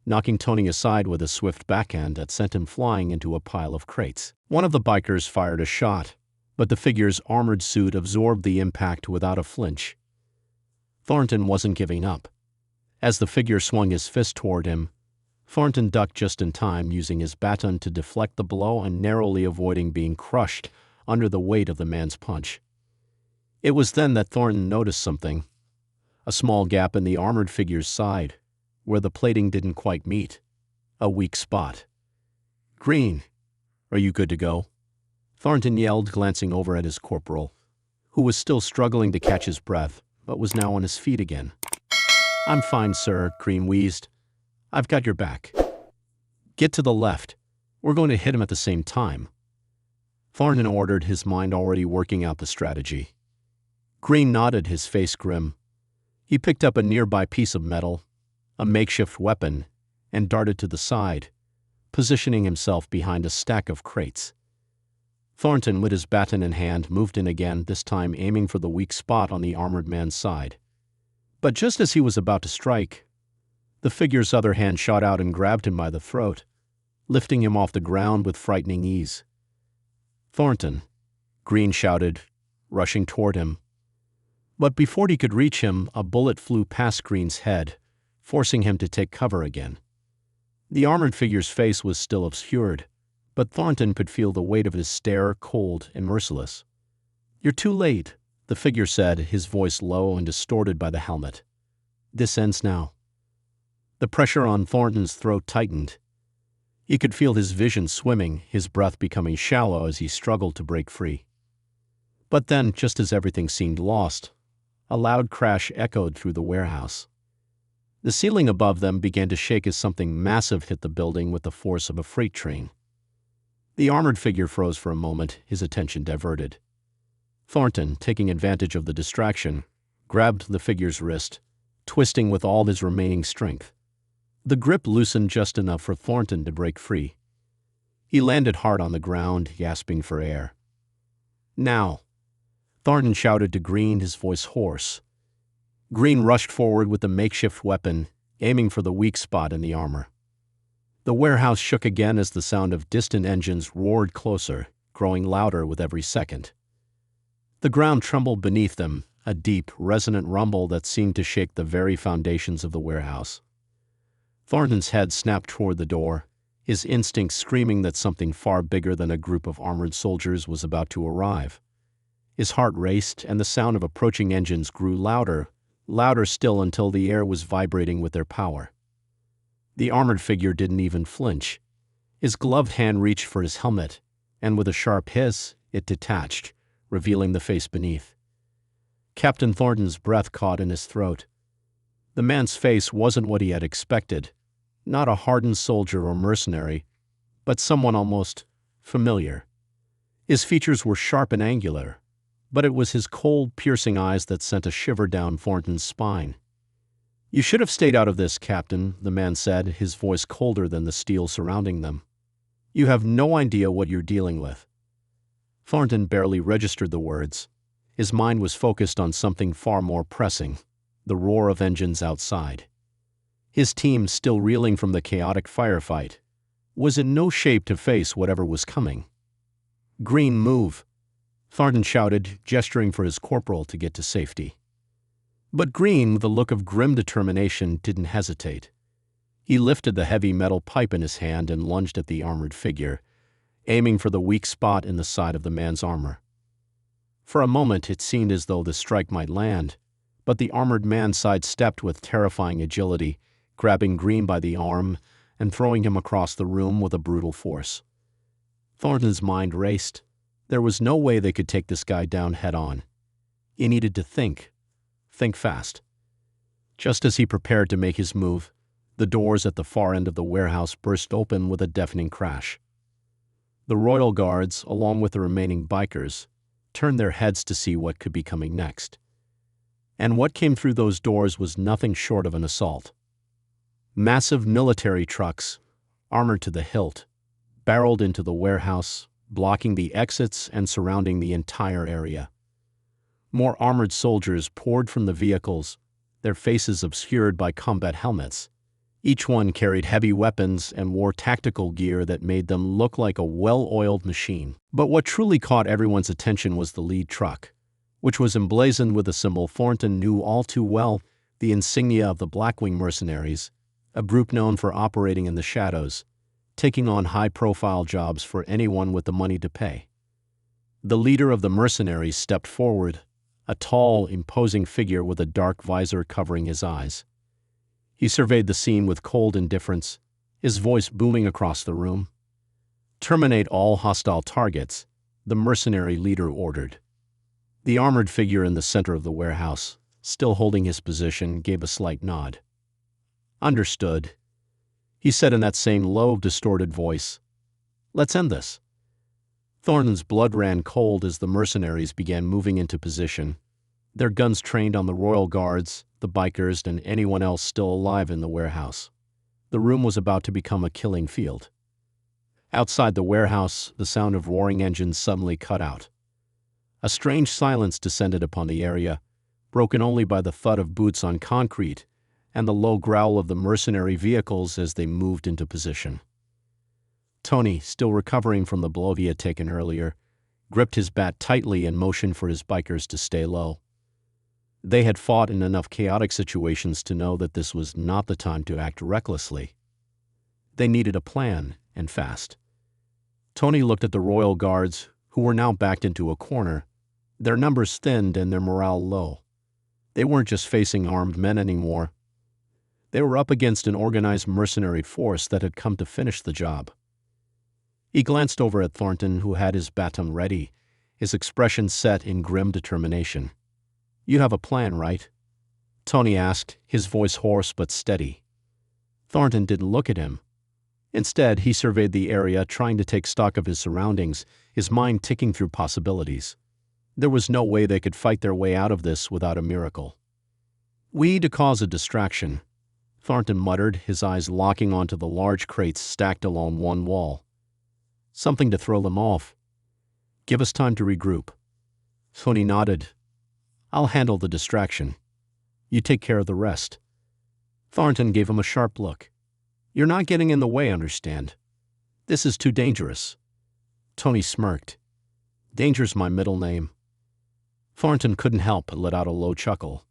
S1: knocking Tony aside with a swift backhand that sent him flying into a pile of crates. One of the bikers fired a shot, but the figure's armored suit absorbed the impact without a flinch. Thornton wasn't giving up. As the figure swung his fist toward him, Thornton ducked just in time, using his baton to deflect the blow and narrowly avoiding being crushed under the weight of the man's punch. It was then that Thornton noticed something: a small gap in the armored figure's side, where the plating didn't quite meet. A weak spot. "Green, are you good to go?" Thornton yelled, glancing over at his corporal, who was still struggling to catch his breath, but was now on his feet again. "I'm fine, sir," Green wheezed. "I've got your back." "Get to the left. We're going to hit him at the same time," Thornton ordered, his mind already working out the strategy. Green nodded, his face grim. He picked up a nearby piece of metal, a makeshift weapon, and darted to the side, positioning himself behind a stack of crates. Thornton, with his baton in hand, moved in again, this time aiming for the weak spot on the armored man's side. But just as he was about to strike, the figure's other hand shot out and grabbed him by the throat, lifting him off the ground with frightening ease. "Thornton," Green shouted, rushing toward him. But before he could reach him, a bullet flew past Green's head, forcing him to take cover again. The armored figure's face was still obscured, but Thornton could feel the weight of his stare, cold and merciless. "You're too late," the figure said, his voice low and distorted by the helmet. "This ends now." The pressure on Thornton's throat tightened. He could feel his vision swimming, his breath becoming shallow as he struggled to break free. But then, just as everything seemed lost, a loud crash echoed through the warehouse. The ceiling above them began to shake as something massive hit the building with the force of a freight train. The armored figure froze for a moment, his attention diverted. Thornton, taking advantage of the distraction, grabbed the figure's wrist, twisting with all his remaining strength. The grip loosened just enough for Thornton to break free. He landed hard on the ground, gasping for air. "Now!" Thornton shouted to Green, his voice hoarse. Green rushed forward with the makeshift weapon, aiming for the weak spot in the armor. The warehouse shook again as the sound of distant engines roared closer, growing louder with every second. The ground trembled beneath them, a deep, resonant rumble that seemed to shake the very foundations of the warehouse. Thornton's head snapped toward the door, his instincts screaming that something far bigger than a group of armored soldiers was about to arrive. His heart raced, and the sound of approaching engines grew louder, louder still until the air was vibrating with their power. The armored figure didn't even flinch. His gloved hand reached for his helmet, and with a sharp hiss, it detached, revealing the face beneath. Captain Thornton's breath caught in his throat. The man's face wasn't what he had expected. Not a hardened soldier or mercenary, but someone almost familiar. His features were sharp and angular, but it was his cold, piercing eyes that sent a shiver down Thornton's spine. "You should have stayed out of this, Captain," the man said, his voice colder than the steel surrounding them. "You have no idea what you're dealing with." Thornton barely registered the words. His mind was focused on something far more pressing, the roar of engines outside. His team, still reeling from the chaotic firefight, was in no shape to face whatever was coming. "Green, move!" Thornton shouted, gesturing for his corporal to get to safety. But Green, with a look of grim determination, didn't hesitate. He lifted the heavy metal pipe in his hand and lunged at the armored figure, aiming for the weak spot in the side of the man's armor. For a moment it seemed as though the strike might land, but the armored man sidestepped with terrifying agility, grabbing Green by the arm and throwing him across the room with a brutal force. Thornton's mind raced. There was no way they could take this guy down head-on. He needed to think fast. Just as he prepared to make his move, the doors at the far end of the warehouse burst open with a deafening crash. The Royal Guards, along with the remaining bikers, turned their heads to see what could be coming next. And what came through those doors was nothing short of an assault. Massive military trucks, armored to the hilt, barreled into the warehouse, blocking the exits and surrounding the entire area. More armored soldiers poured from the vehicles, their faces obscured by combat helmets. Each one carried heavy weapons and wore tactical gear that made them look like a well-oiled machine. But what truly caught everyone's attention was the lead truck, which was emblazoned with a symbol Thornton knew all too well, the insignia of the Blackwing Mercenaries, a group known for operating in the shadows, taking on high-profile jobs for anyone with the money to pay. The leader of the mercenaries stepped forward, a tall, imposing figure with a dark visor covering his eyes. He surveyed the scene with cold indifference, his voice booming across the room. "Terminate all hostile targets," the mercenary leader ordered. The armored figure in the center of the warehouse, still holding his position, gave a slight nod. "Understood," he said in that same low, distorted voice. "Let's end this." Thornton's blood ran cold as the mercenaries began moving into position, their guns trained on the Royal Guards, the bikers, and anyone else still alive in the warehouse. The room was about to become a killing field. Outside the warehouse, the sound of roaring engines suddenly cut out. A strange silence descended upon the area, broken only by the thud of boots on concrete and the low growl of the mercenary vehicles as they moved into position. Tony, still recovering from the blow he had taken earlier, gripped his bat tightly and motioned for his bikers to stay low. They had fought in enough chaotic situations to know that this was not the time to act recklessly. They needed a plan, and fast. Tony looked at the Royal Guards, who were now backed into a corner, their numbers thinned and their morale low. They weren't just facing armed men anymore. They were up against an organized mercenary force that had come to finish the job. He glanced over at Thornton, who had his baton ready, his expression set in grim determination. "You have a plan, right?" Tony asked, his voice hoarse but steady. Thornton didn't look at him. Instead, he surveyed the area, trying to take stock of his surroundings, his mind ticking through possibilities. There was no way they could fight their way out of this without a miracle. "We need to cause a distraction," Thornton muttered, his eyes locking onto the large crates stacked along one wall. "Something to throw them off. Give us time to regroup." Tony nodded. "I'll handle the distraction. You take care of the rest." Thornton gave him a sharp look. "You're not getting in the way, understand? This is too dangerous." Tony smirked. "Danger's my middle name." Thornton couldn't help but let out a low chuckle.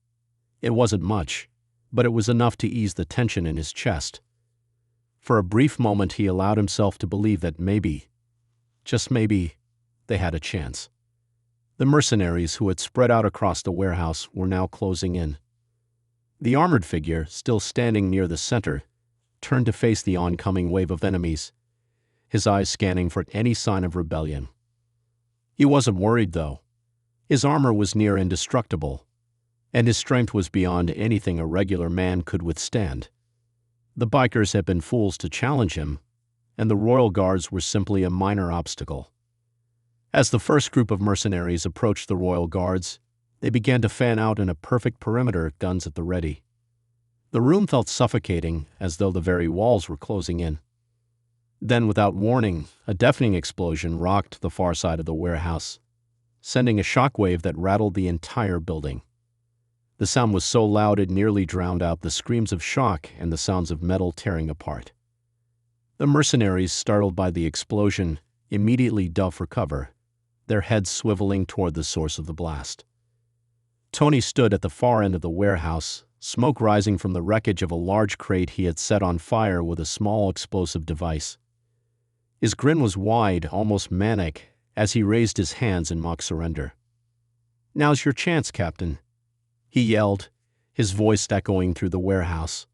S1: It wasn't much, but it was enough to ease the tension in his chest. For a brief moment he allowed himself to believe that maybe, just maybe, they had a chance. The mercenaries who had spread out across the warehouse were now closing in. The armored figure, still standing near the center, turned to face the oncoming wave of enemies, his eyes scanning for any sign of rebellion. He wasn't worried, though. His armor was near indestructible, and his strength was beyond anything a regular man could withstand. The bikers had been fools to challenge him, and the royal guards were simply a minor obstacle. As the first group of mercenaries approached the royal guards, they began to fan out in a perfect perimeter, guns at the ready. The room felt suffocating, as though the very walls were closing in. Then, without warning, a deafening explosion rocked the far side of the warehouse, sending a shockwave that rattled the entire building. The sound was so loud it nearly drowned out the screams of shock and the sounds of metal tearing apart. The mercenaries, startled by the explosion, immediately dove for cover, their heads swiveling toward the source of the blast. Tony stood at the far end of the warehouse, smoke rising from the wreckage of a large crate he had set on fire with a small explosive device. His grin was wide, almost manic, as he raised his hands in mock surrender. "Now's your chance, Captain," he yelled, his voice echoing through the warehouse.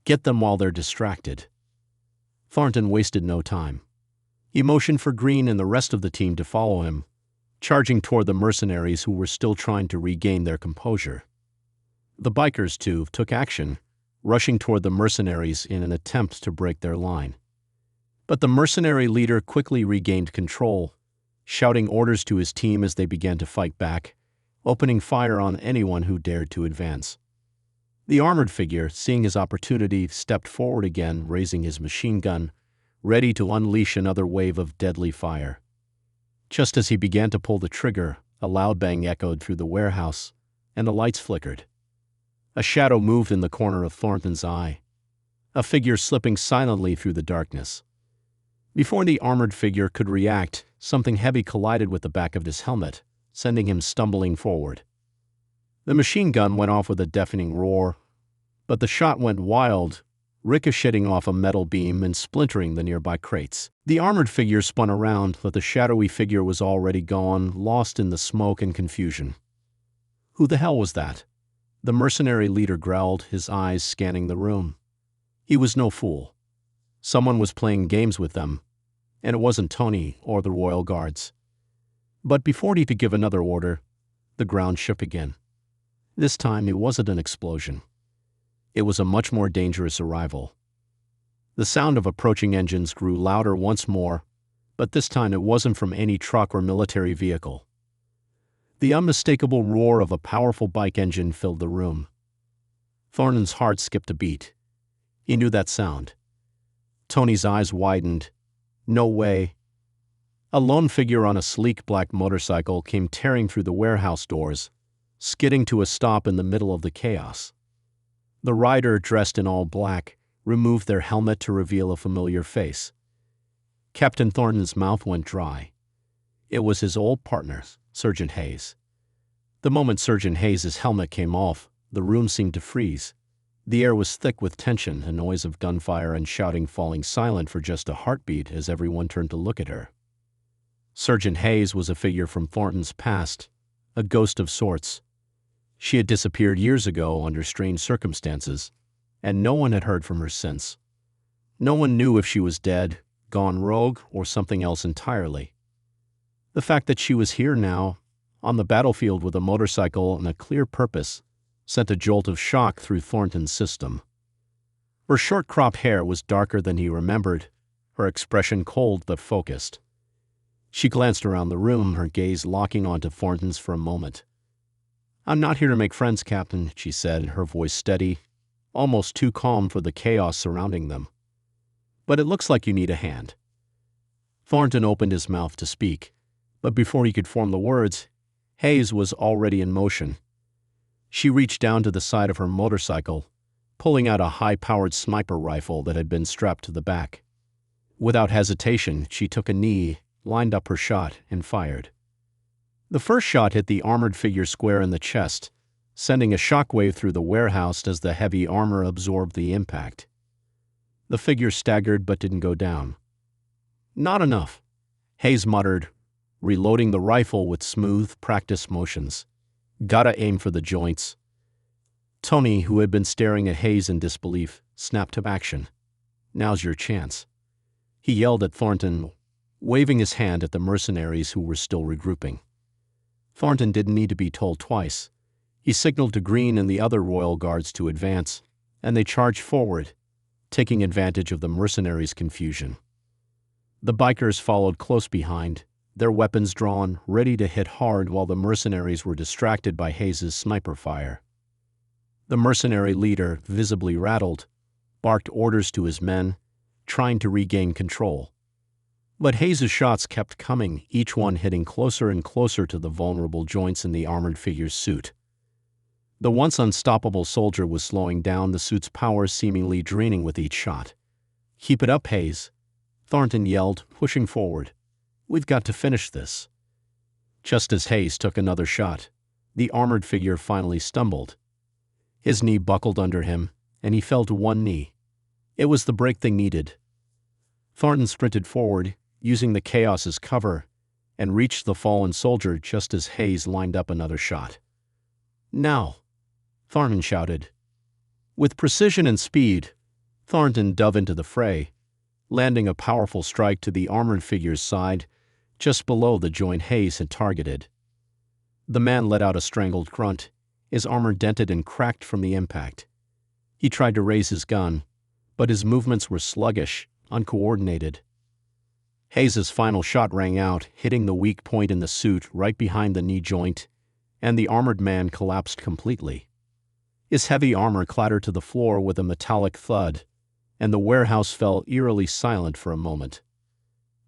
S1: "Get them while they're distracted." Thornton wasted no time. He motioned for Green and the rest of the team to follow him, charging toward the mercenaries who were still trying to regain their composure. The bikers, too, took action, rushing toward the mercenaries in an attempt to break their line. But the mercenary leader quickly regained control, shouting orders to his team as they began to fight back, opening fire on anyone who dared to advance. The armored figure, seeing his opportunity, stepped forward again, raising his machine gun, ready to unleash another wave of deadly fire. Just as he began to pull the trigger, a loud bang echoed through the warehouse, and the lights flickered. A shadow moved in the corner of Thornton's eye, a figure slipping silently through the darkness. Before the armored figure could react, something heavy collided with the back of his helmet, sending him stumbling forward. The machine gun went off with a deafening roar, but the shot went wild, ricocheting off a metal beam and splintering the nearby crates. The armored figure spun around, but the shadowy figure was already gone, lost in the smoke and confusion. "Who the hell was that?" The mercenary leader growled, his eyes scanning the room. He was no fool. Someone was playing games with them, and it wasn't Tony or the royal guards. But before he could give another order, the ground shook again. This time it wasn't an explosion. It was a much more dangerous arrival. The sound of approaching engines grew louder once more, but this time it wasn't from any truck or military vehicle. The unmistakable roar of a powerful bike engine filled the room. Thornton's heart skipped a beat. He knew that sound. Tony's eyes widened. No way. A lone figure on a sleek black motorcycle came tearing through the warehouse doors, skidding to a stop in the middle of the chaos. The rider, dressed in all black, removed their helmet to reveal a familiar face. Captain Thornton's mouth went dry. It was his old partner, Sergeant Hayes. The moment Sergeant Hayes' helmet came off, the room seemed to freeze. The air was thick with tension, a noise of gunfire and shouting falling silent for just a heartbeat as everyone turned to look at her. Sergeant Hayes was a figure from Thornton's past, a ghost of sorts. She had disappeared years ago under strange circumstances, and no one had heard from her since. No one knew if she was dead, gone rogue, or something else entirely. The fact that she was here now, on the battlefield with a motorcycle and a clear purpose, sent a jolt of shock through Thornton's system. Her short-cropped hair was darker than he remembered, her expression cold but focused. She glanced around the room, her gaze locking onto Thornton's for a moment. "I'm not here to make friends, Captain," she said, her voice steady, almost too calm for the chaos surrounding them. "But it looks like you need a hand." Thornton opened his mouth to speak, but before he could form the words, Hayes was already in motion. She reached down to the side of her motorcycle, pulling out a high-powered sniper rifle that had been strapped to the back. Without hesitation, she took a knee, lined up her shot, and fired. The first shot hit the armored figure square in the chest, sending a shockwave through the warehouse as the heavy armor absorbed the impact. The figure staggered but didn't go down. Not enough, Hayes muttered, reloading the rifle with smooth, practiced motions. Gotta aim for the joints. Tony, who had been staring at Hayes in disbelief, snapped to action. Now's your chance. He yelled at Thornton, waving his hand at the mercenaries who were still regrouping. Thornton didn't need to be told twice. He signaled to Green and the other Royal Guards to advance, and they charged forward, taking advantage of the mercenaries' confusion. The bikers followed close behind, their weapons drawn, ready to hit hard while the mercenaries were distracted by Hayes' sniper fire. The mercenary leader, visibly rattled, barked orders to his men, trying to regain control. But Hayes' shots kept coming, each one hitting closer and closer to the vulnerable joints in the armored figure's suit. The once unstoppable soldier was slowing down, the suit's power seemingly draining with each shot. "Keep it up, Hayes," Thornton yelled, pushing forward. "We've got to finish this." Just as Hayes took another shot, the armored figure finally stumbled. His knee buckled under him, and he fell to one knee. It was the break they needed. Thornton sprinted forward, using the chaos as cover, and reached the fallen soldier just as Hayes lined up another shot. "Now!" Thornton shouted. With precision and speed, Thornton dove into the fray, landing a powerful strike to the armored figure's side, just below the joint Hayes had targeted. The man let out a strangled grunt, his armor dented and cracked from the impact. He tried to raise his gun, but his movements were sluggish, uncoordinated. Hayes' final shot rang out, hitting the weak point in the suit right behind the knee joint, and the armored man collapsed completely. His heavy armor clattered to the floor with a metallic thud, and the warehouse fell eerily silent for a moment.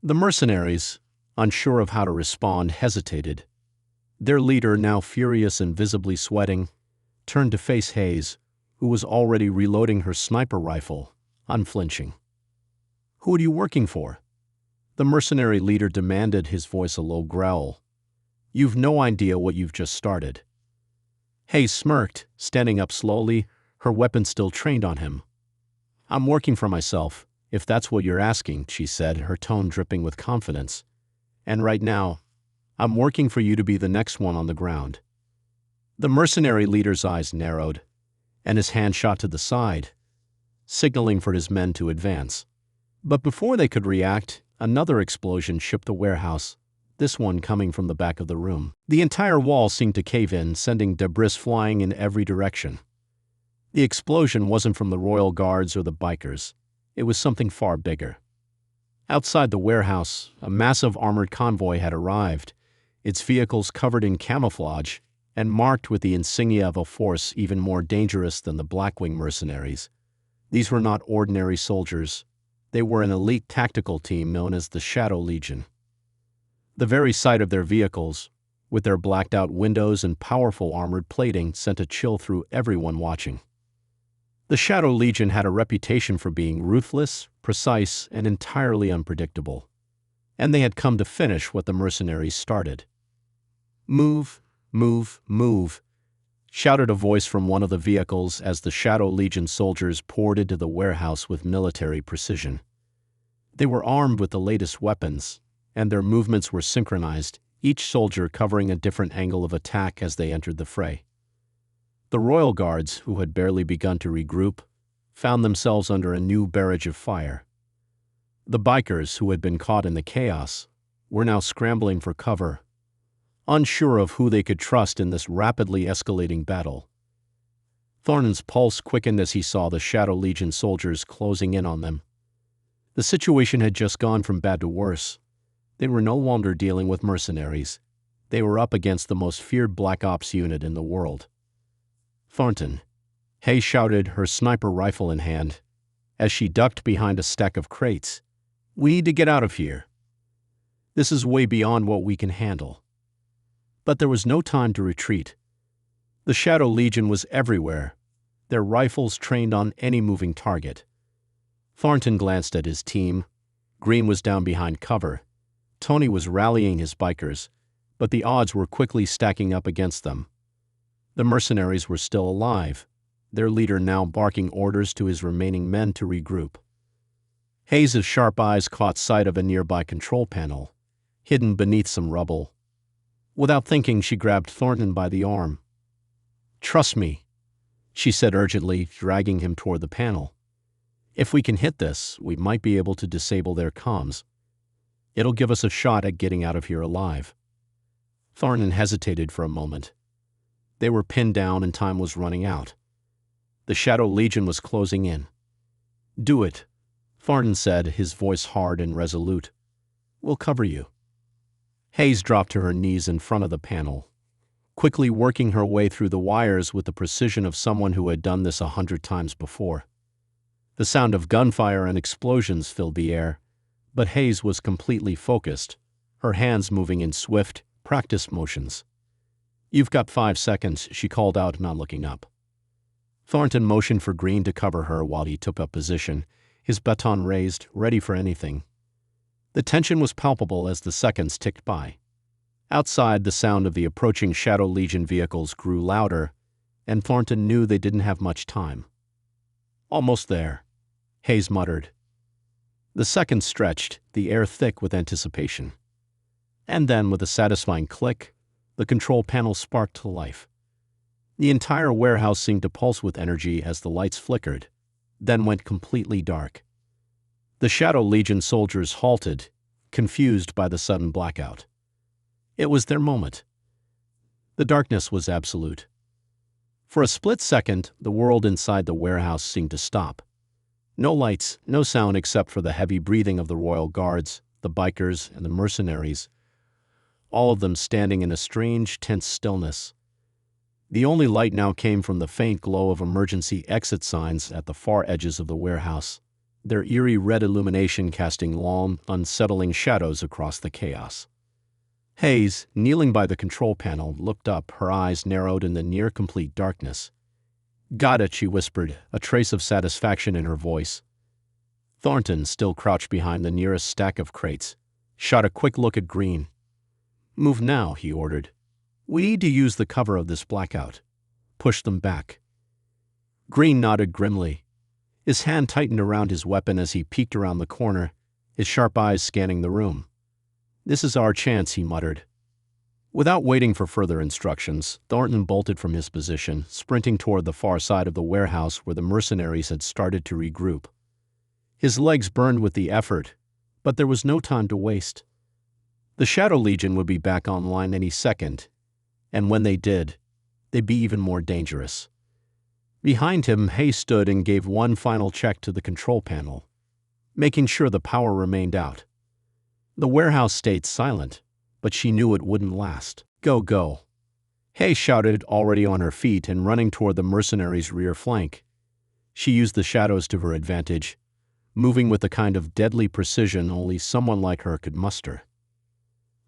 S1: The mercenaries, unsure of how to respond, hesitated. Their leader, now furious and visibly sweating, turned to face Hayes, who was already reloading her sniper rifle, unflinching. "Who are you working for?" The mercenary leader demanded, his voice a low growl. "You've no idea what you've just started." Hayes smirked, standing up slowly, her weapon still trained on him. "I'm working for myself, if that's what you're asking," she said, her tone dripping with confidence. "And right now, I'm working for you to be the next one on the ground." The mercenary leader's eyes narrowed, and his hand shot to the side, signaling for his men to advance. But before they could react, another explosion shook the warehouse, this one coming from the back of the room. The entire wall seemed to cave in, sending debris flying in every direction. The explosion wasn't from the Royal Guards or the bikers. It was something far bigger. Outside the warehouse, a massive armored convoy had arrived, its vehicles covered in camouflage and marked with the insignia of a force even more dangerous than the Blackwing mercenaries. These were not ordinary soldiers. They were an elite tactical team known as the Shadow Legion. The very sight of their vehicles, with their blacked-out windows and powerful armored plating, sent a chill through everyone watching. The Shadow Legion had a reputation for being ruthless, precise, and entirely unpredictable. And they had come to finish what the mercenaries started. "Move, move, move," shouted a voice from one of the vehicles as the Shadow Legion soldiers poured into the warehouse with military precision. They were armed with the latest weapons, and their movements were synchronized, each soldier covering a different angle of attack as they entered the fray. The Royal Guards, who had barely begun to regroup, found themselves under a new barrage of fire. The bikers, who had been caught in the chaos, were now scrambling for cover, unsure of who they could trust in this rapidly escalating battle. Thornton's pulse quickened as he saw the Shadow Legion soldiers closing in on them. The situation had just gone from bad to worse. They were no longer dealing with mercenaries. They were up against the most feared Black Ops unit in the world. "Thornton," Hayes shouted, her sniper rifle in hand, as she ducked behind a stack of crates. "We need to get out of here. This is way beyond what we can handle." But there was no time to retreat. The Shadow Legion was everywhere, their rifles trained on any moving target. Thornton glanced at his team. Green was down behind cover. Tony was rallying his bikers, but the odds were quickly stacking up against them. The mercenaries were still alive, their leader now barking orders to his remaining men to regroup. Hayes' sharp eyes caught sight of a nearby control panel, hidden beneath some rubble. Without thinking, she grabbed Thornton by the arm. "Trust me," she said urgently, dragging him toward the panel. "If we can hit this, we might be able to disable their comms. It'll give us a shot at getting out of here alive." Thornton hesitated for a moment. They were pinned down and time was running out. The Shadow Legion was closing in. "Do it," Thornton said, his voice hard and resolute. "We'll cover you." Hayes dropped to her knees in front of the panel, quickly working her way through the wires with the precision of someone who had done this 100 times before. The sound of gunfire and explosions filled the air, but Hayes was completely focused, her hands moving in swift, practiced motions. "You've got 5 seconds," she called out, not looking up. Thornton motioned for Green to cover her while he took up position, his baton raised, ready for anything. The tension was palpable as the seconds ticked by. Outside, the sound of the approaching Shadow Legion vehicles grew louder, and Thornton knew they didn't have much time. "Almost there," Hayes muttered. The seconds stretched, the air thick with anticipation. And then, with a satisfying click, the control panel sparked to life. The entire warehouse seemed to pulse with energy as the lights flickered, then went completely dark. The Shadow Legion soldiers halted, confused by the sudden blackout. It was their moment. The darkness was absolute. For a split second, the world inside the warehouse seemed to stop. No lights, no sound except for the heavy breathing of the royal guards, the bikers, and the mercenaries, all of them standing in a strange, tense stillness. The only light now came from the faint glow of emergency exit signs at the far edges of the warehouse, their eerie red illumination casting long, unsettling shadows across the chaos. Hayes, kneeling by the control panel, looked up, her eyes narrowed in the near-complete darkness. "Got it," she whispered, a trace of satisfaction in her voice. Thornton, still crouched behind the nearest stack of crates, shot a quick look at Green. "Move now," he ordered. "We need to use the cover of this blackout. Push them back." Green nodded grimly. His hand tightened around his weapon as he peeked around the corner, his sharp eyes scanning the room. "This is our chance," he muttered. Without waiting for further instructions, Thornton bolted from his position, sprinting toward the far side of the warehouse where the mercenaries had started to regroup. His legs burned with the effort, but there was no time to waste. The Shadow Legion would be back online any second, and when they did, they'd be even more dangerous. Behind him, Hayes stood and gave one final check to the control panel, making sure the power remained out. The warehouse stayed silent, but she knew it wouldn't last. "Go, go!" Hayes shouted, already on her feet and running toward the mercenaries' rear flank. She used the shadows to her advantage, moving with the kind of deadly precision only someone like her could muster.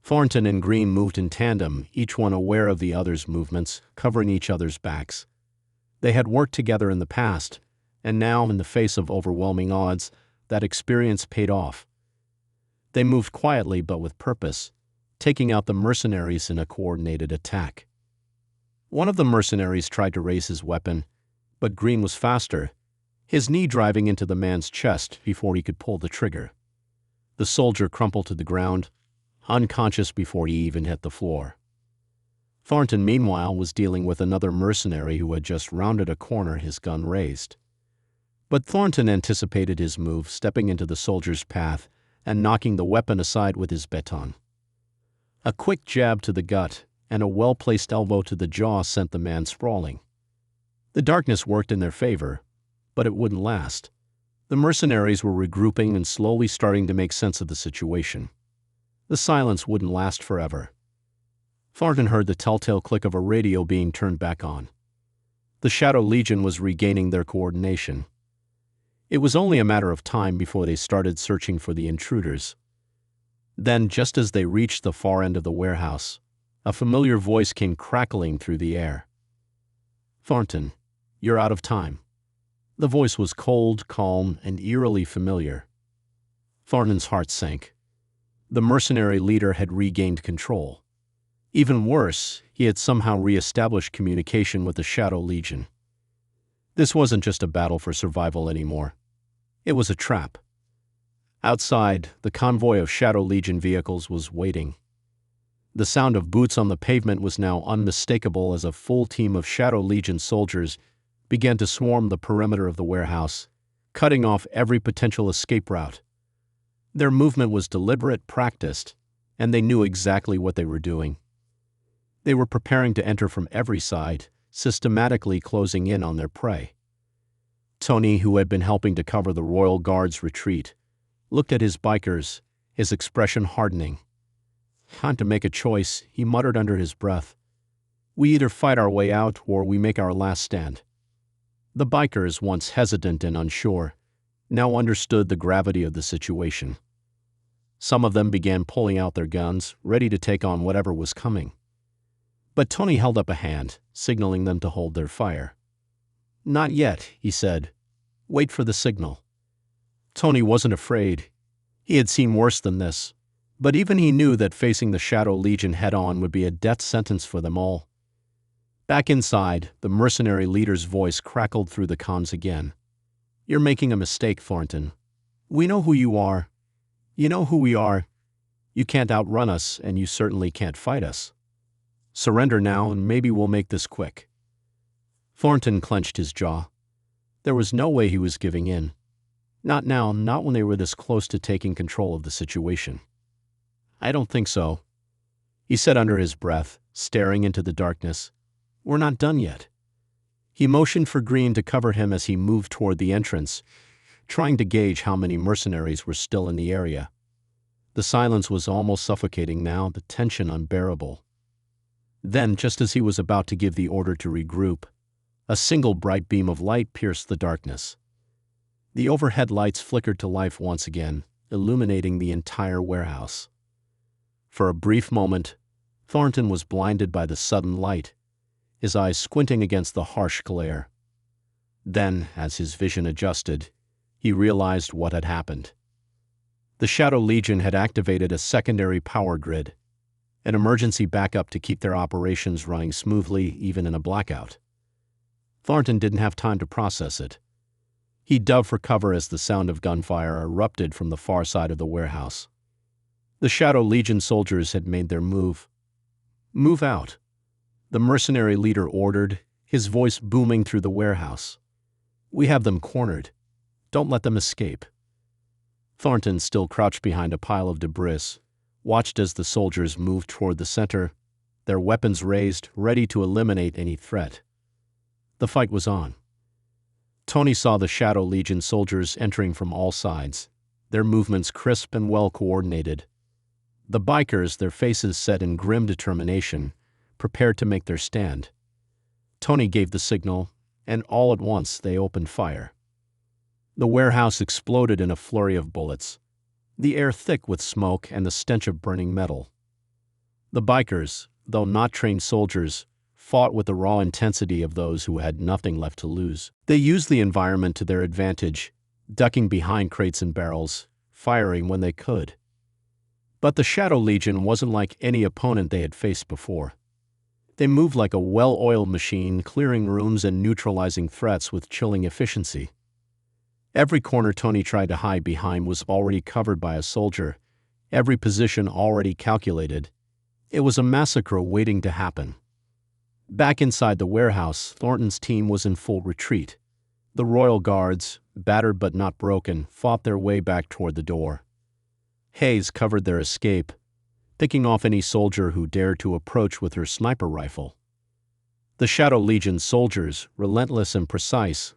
S1: Thornton and Green moved in tandem, each one aware of the other's movements, covering each other's backs. They had worked together in the past, and now, in the face of overwhelming odds, that experience paid off. They moved quietly but with purpose, taking out the mercenaries in a coordinated attack. One of the mercenaries tried to raise his weapon, but Green was faster, his knee driving into the man's chest before he could pull the trigger. The soldier crumpled to the ground, unconscious before he even hit the floor. Thornton, meanwhile, was dealing with another mercenary who had just rounded a corner, his gun raised. But Thornton anticipated his move, stepping into the soldier's path and knocking the weapon aside with his baton. A quick jab to the gut and a well-placed elbow to the jaw sent the man sprawling. The darkness worked in their favor, but it wouldn't last. The mercenaries were regrouping and slowly starting to make sense of the situation. The silence wouldn't last forever. Thornton heard the telltale click of a radio being turned back on. The Shadow Legion was regaining their coordination. It was only a matter of time before they started searching for the intruders. Then, just as they reached the far end of the warehouse, a familiar voice came crackling through the air. "Thornton, you're out of time." The voice was cold, calm, and eerily familiar. Thornton's heart sank. The mercenary leader had regained control. Even worse, he had somehow re-established communication with the Shadow Legion. This wasn't just a battle for survival anymore. It was a trap. Outside, the convoy of Shadow Legion vehicles was waiting. The sound of boots on the pavement was now unmistakable as a full team of Shadow Legion soldiers began to swarm the perimeter of the warehouse, cutting off every potential escape route. Their movement was deliberate, practiced, and they knew exactly what they were doing. They were preparing to enter from every side, systematically closing in on their prey. Tony, who had been helping to cover the Royal Guard's retreat, looked at his bikers, his expression hardening. "Time to make a choice," he muttered under his breath. "We either fight our way out or we make our last stand." The bikers, once hesitant and unsure, now understood the gravity of the situation. Some of them began pulling out their guns, ready to take on whatever was coming. But Tony held up a hand, signaling them to hold their fire. "Not yet," he said. "Wait for the signal." Tony wasn't afraid. He had seen worse than this. But even he knew that facing the Shadow Legion head-on would be a death sentence for them all. Back inside, the mercenary leader's voice crackled through the comms again. "You're making a mistake, Thornton. We know who you are. You know who we are. You can't outrun us, and you certainly can't fight us. Surrender now, and maybe we'll make this quick." Thornton clenched his jaw. There was no way he was giving in. Not now, not when they were this close to taking control of the situation. "I don't think so," he said under his breath, staring into the darkness. "We're not done yet." He motioned for Green to cover him as he moved toward the entrance, trying to gauge how many mercenaries were still in the area. The silence was almost suffocating now, the tension unbearable. Then, just as he was about to give the order to regroup, a single bright beam of light pierced the darkness. The overhead lights flickered to life once again, illuminating the entire warehouse. For a brief moment, Thornton was blinded by the sudden light, his eyes squinting against the harsh glare. Then, as his vision adjusted, he realized what had happened. The Shadow Legion had activated a secondary power grid, an emergency backup to keep their operations running smoothly even in a blackout. Thornton didn't have time to process it. He dove for cover as the sound of gunfire erupted from the far side of the warehouse. The Shadow Legion soldiers had made their move. "Move out," the mercenary leader ordered, his voice booming through the warehouse. "We have them cornered. Don't let them escape." Thornton, still crouched behind a pile of debris, watched as the soldiers moved toward the center, their weapons raised, ready to eliminate any threat. The fight was on. Tony saw the Shadow Legion soldiers entering from all sides, their movements crisp and well-coordinated. The bikers, their faces set in grim determination, prepared to make their stand. Tony gave the signal, and all at once they opened fire. The warehouse exploded in a flurry of bullets, the air thick with smoke and the stench of burning metal. The bikers, though not trained soldiers, fought with the raw intensity of those who had nothing left to lose. They used the environment to their advantage, ducking behind crates and barrels, firing when they could. But the Shadow Legion wasn't like any opponent they had faced before. They moved like a well-oiled machine, clearing rooms and neutralizing threats with chilling efficiency. Every corner Tony tried to hide behind was already covered by a soldier, every position already calculated. It was a massacre waiting to happen. Back inside the warehouse, Thornton's team was in full retreat. The Royal Guards, battered but not broken, fought their way back toward the door. Haze covered their escape, picking off any soldier who dared to approach with her sniper rifle. The Shadow Legion soldiers, relentless and precise,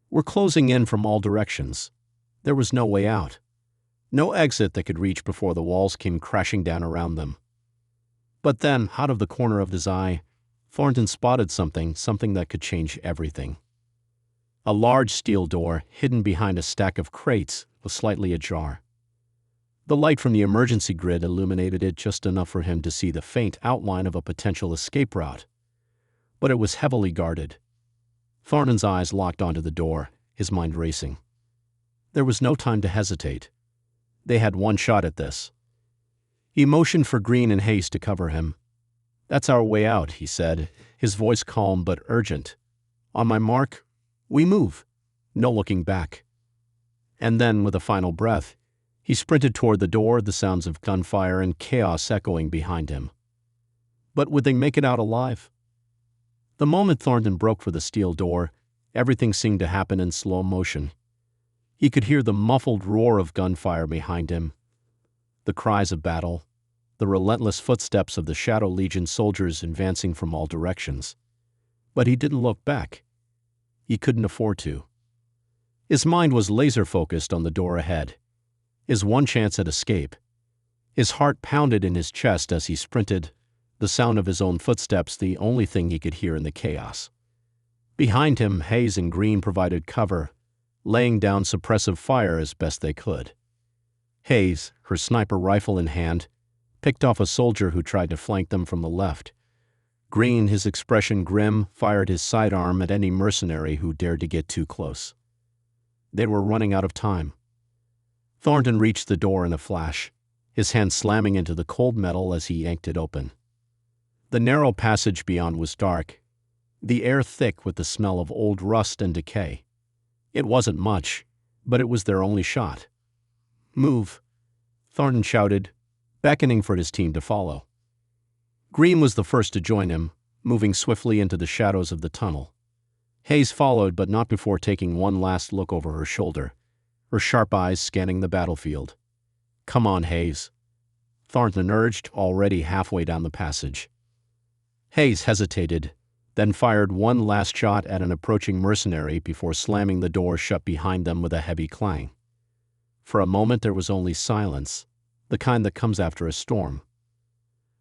S1: were closing in from all directions. There was no way out, no exit they could reach before the walls came crashing down around them. But then, out of the corner of his eye, Thornton spotted something that could change everything. A large steel door, hidden behind a stack of crates, was slightly ajar. The light from the emergency grid illuminated it just enough for him to see the faint outline of a potential escape route. But it was heavily guarded. Thornton's eyes locked onto the door, his mind racing. There was no time to hesitate. They had one shot at this. He motioned for Green and Hayes to cover him. "That's our way out," he said, his voice calm but urgent. "On my mark, we move. No looking back." And then, with a final breath, He sprinted toward the door, the sounds of gunfire and chaos echoing behind him. But would they make it out alive? The moment Thornton broke for the steel door, everything seemed to happen in slow motion. He could hear the muffled roar of gunfire behind him, the cries of battle, the relentless footsteps of the Shadow Legion soldiers advancing from all directions. But he didn't look back. He couldn't afford to. His mind was laser-focused on the door ahead, his one chance at escape. His heart pounded in his chest as he sprinted, the sound of his own footsteps the only thing he could hear in the chaos. Behind him, Hayes and Green provided cover, laying down suppressive fire as best they could. Hayes, her sniper rifle in hand, picked off a soldier who tried to flank them from the left. Green, his expression grim, fired his sidearm at any mercenary who dared to get too close. They were running out of time. Thornton reached the door in a flash, his hand slamming into the cold metal as he yanked it open. The narrow passage beyond was dark, the air thick with the smell of old rust and decay. It wasn't much, but it was their only shot. "Move," Thornton shouted, beckoning for his team to follow. Green was the first to join him, moving swiftly into the shadows of the tunnel. Hayes followed, but not before taking one last look over her shoulder, her sharp eyes scanning the battlefield. "Come on, Hayes," Thornton urged, already halfway down the passage. Hayes hesitated, then fired one last shot at an approaching mercenary before slamming the door shut behind them with a heavy clang. For a moment there was only silence, the kind that comes after a storm.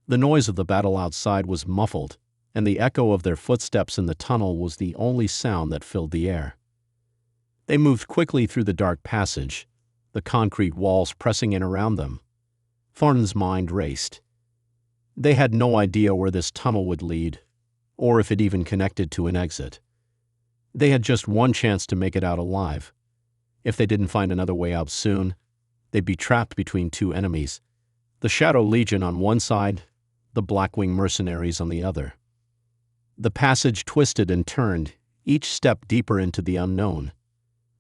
S1: The noise of the battle outside was muffled, and the echo of their footsteps in the tunnel was the only sound that filled the air. They moved quickly through the dark passage, the concrete walls pressing in around them. Thornton's mind raced. They had no idea where this tunnel would lead, or if it even connected to an exit. They had just one chance to make it out alive. If they didn't find another way out soon, they'd be trapped between two enemies, the Shadow Legion on one side, the Blackwing mercenaries on the other. The passage twisted and turned, each step deeper into the unknown.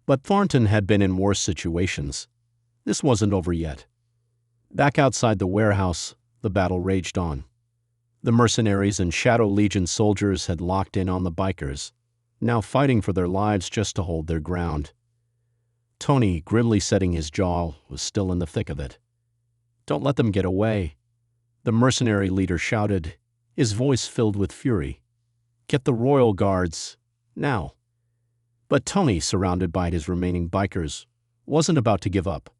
S1: But Thornton had been in worse situations. This wasn't over yet. Back outside the warehouse, the battle raged on. The mercenaries and Shadow Legion soldiers had locked in on the bikers, now fighting for their lives just to hold their ground. Tony, grimly setting his jaw, was still in the thick of it. "Don't let them get away," the mercenary leader shouted, his voice filled with fury. "Get the Royal Guards, now." But Tony, surrounded by his remaining bikers, wasn't about to give up.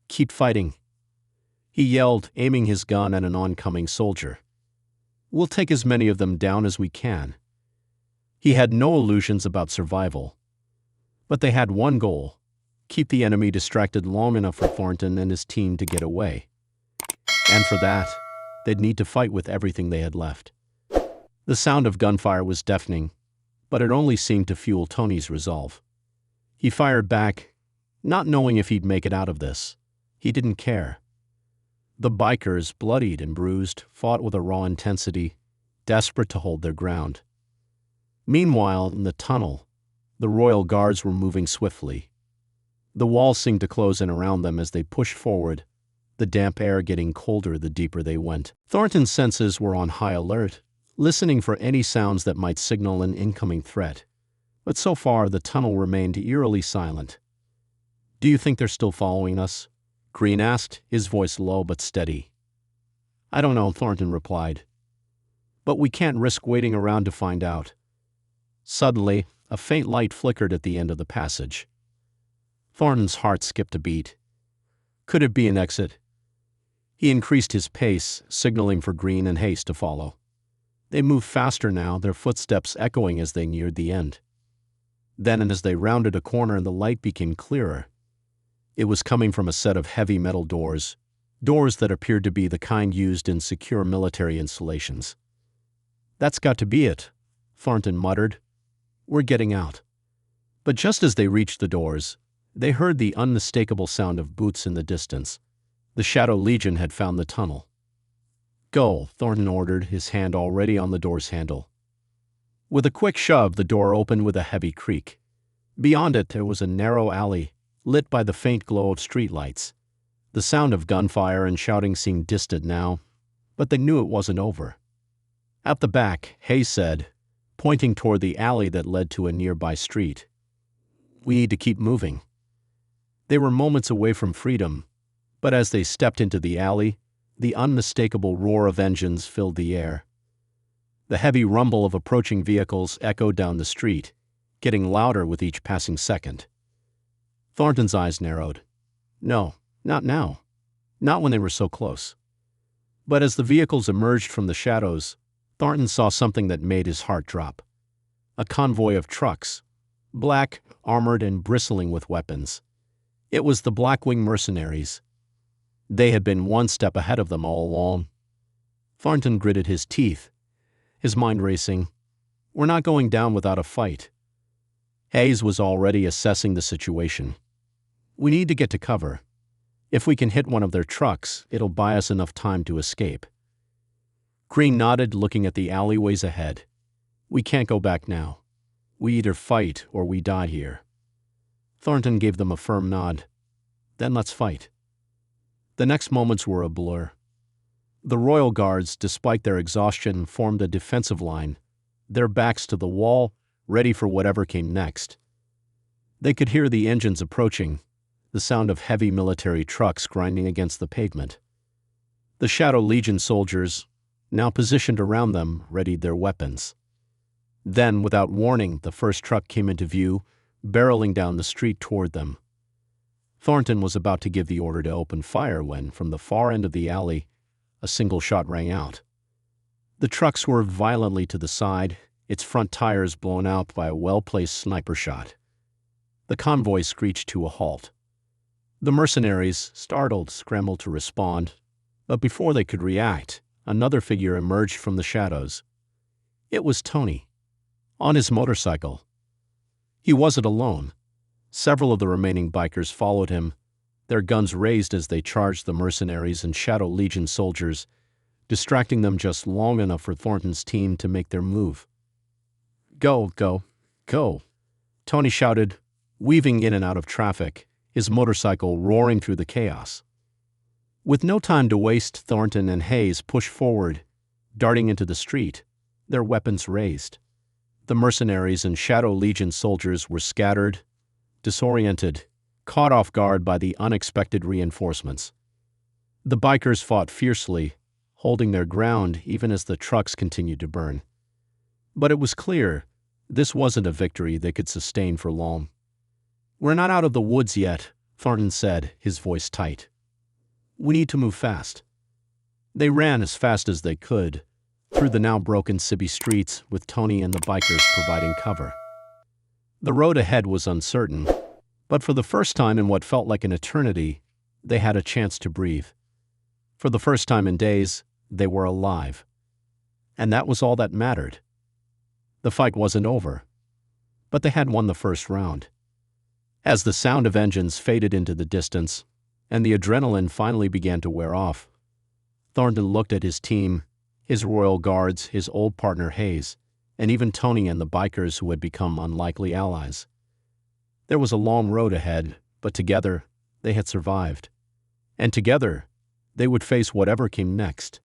S1: "Keep fighting," he yelled, aiming his gun at an oncoming soldier. "We'll take as many of them down as we can." He had no illusions about survival. But they had one goal: keep the enemy distracted long enough for Thornton and his team to get away. And for that, they'd need to fight with everything they had left. The sound of gunfire was deafening, but it only seemed to fuel Tony's resolve. He fired back, not knowing if he'd make it out of this. He didn't care. The bikers, bloodied and bruised, fought with a raw intensity, desperate to hold their ground. Meanwhile, in the tunnel, the Royal Guards were moving swiftly. The walls seemed to close in around them as they pushed forward, the damp air getting colder the deeper they went. Thornton's senses were on high alert, listening for any sounds that might signal an incoming threat. But so far, the tunnel remained eerily silent. "Do you think they're still following us?" Green asked, his voice low but steady. "I don't know," Thornton replied. "But we can't risk waiting around to find out." Suddenly, a faint light flickered at the end of the passage. Thornton's heart skipped a beat. Could it be an exit? He increased his pace, signaling for Green and Hayes to follow. They moved faster now, their footsteps echoing as they neared the end. Then, as they rounded a corner, the light became clearer. It was coming from a set of heavy metal doors, doors that appeared to be the kind used in secure military installations. "That's got to be it," Thornton muttered. "We're getting out." But just as they reached the doors, they heard the unmistakable sound of boots in the distance. The Shadow Legion had found the tunnel. "Go," Thornton ordered, his hand already on the door's handle. With a quick shove, the door opened with a heavy creak. Beyond it, there was a narrow alley, lit by the faint glow of streetlights. The sound of gunfire and shouting seemed distant now, but they knew it wasn't over. At the back, Hayes said, pointing toward the alley that led to a nearby street, "We need to keep moving." They were moments away from freedom, but as they stepped into the alley, the unmistakable roar of engines filled the air. The heavy rumble of approaching vehicles echoed down the street, getting louder with each passing second. Thornton's eyes narrowed. No, not now. Not when they were so close. But as the vehicles emerged from the shadows, Thornton saw something that made his heart drop. A convoy of trucks, black, armored, and bristling with weapons. It was the Blackwing mercenaries. They had been one step ahead of them all along. Thornton gritted his teeth, his mind racing. We're not going down without a fight. Hayes was already assessing the situation. We need to get to cover. If we can hit one of their trucks, it'll buy us enough time to escape. Green nodded, looking at the alleyways ahead. We can't go back now. We either fight or we die here. Thornton gave them a firm nod. Then let's fight. The next moments were a blur. The Royal Guards, despite their exhaustion, formed a defensive line, their backs to the wall, ready for whatever came next. They could hear the engines approaching, the sound of heavy military trucks grinding against the pavement. The Shadow Legion soldiers, now positioned around them, readied their weapons. Then, without warning, the first truck came into view, barreling down the street toward them. Thornton was about to give the order to open fire when, from the far end of the alley, a single shot rang out. The truck swerved violently to the side, its front tires blown out by a well-placed sniper shot. The convoy screeched to a halt. The mercenaries, startled, scrambled to respond, but before they could react, another figure emerged from the shadows. It was Tony, on his motorcycle. He wasn't alone. Several of the remaining bikers followed him, their guns raised as they charged the mercenaries and Shadow Legion soldiers, distracting them just long enough for Thornton's team to make their move. Go, go, go, Tony shouted, weaving in and out of traffic, his motorcycle roaring through the chaos. With no time to waste, Thornton and Hayes pushed forward, darting into the street, their weapons raised. The mercenaries and Shadow Legion soldiers were scattered, disoriented, caught off guard by the unexpected reinforcements. The bikers fought fiercely, holding their ground even as the trucks continued to burn. But it was clear this wasn't a victory they could sustain for long. "We're not out of the woods yet," Thornton said, his voice tight. "We need to move fast." They ran as fast as they could, through the now broken city streets, with Tony and the bikers providing cover. The road ahead was uncertain, but for the first time in what felt like an eternity, they had a chance to breathe. For the first time in days, they were alive. And that was all that mattered. The fight wasn't over, but they had won the first round. As the sound of engines faded into the distance, and the adrenaline finally began to wear off, Thornton looked at his team, his Royal Guards, his old partner Hayes, and even Tony and the bikers who had become unlikely allies. There was a long road ahead, but together, they had survived. And together, they would face whatever came next.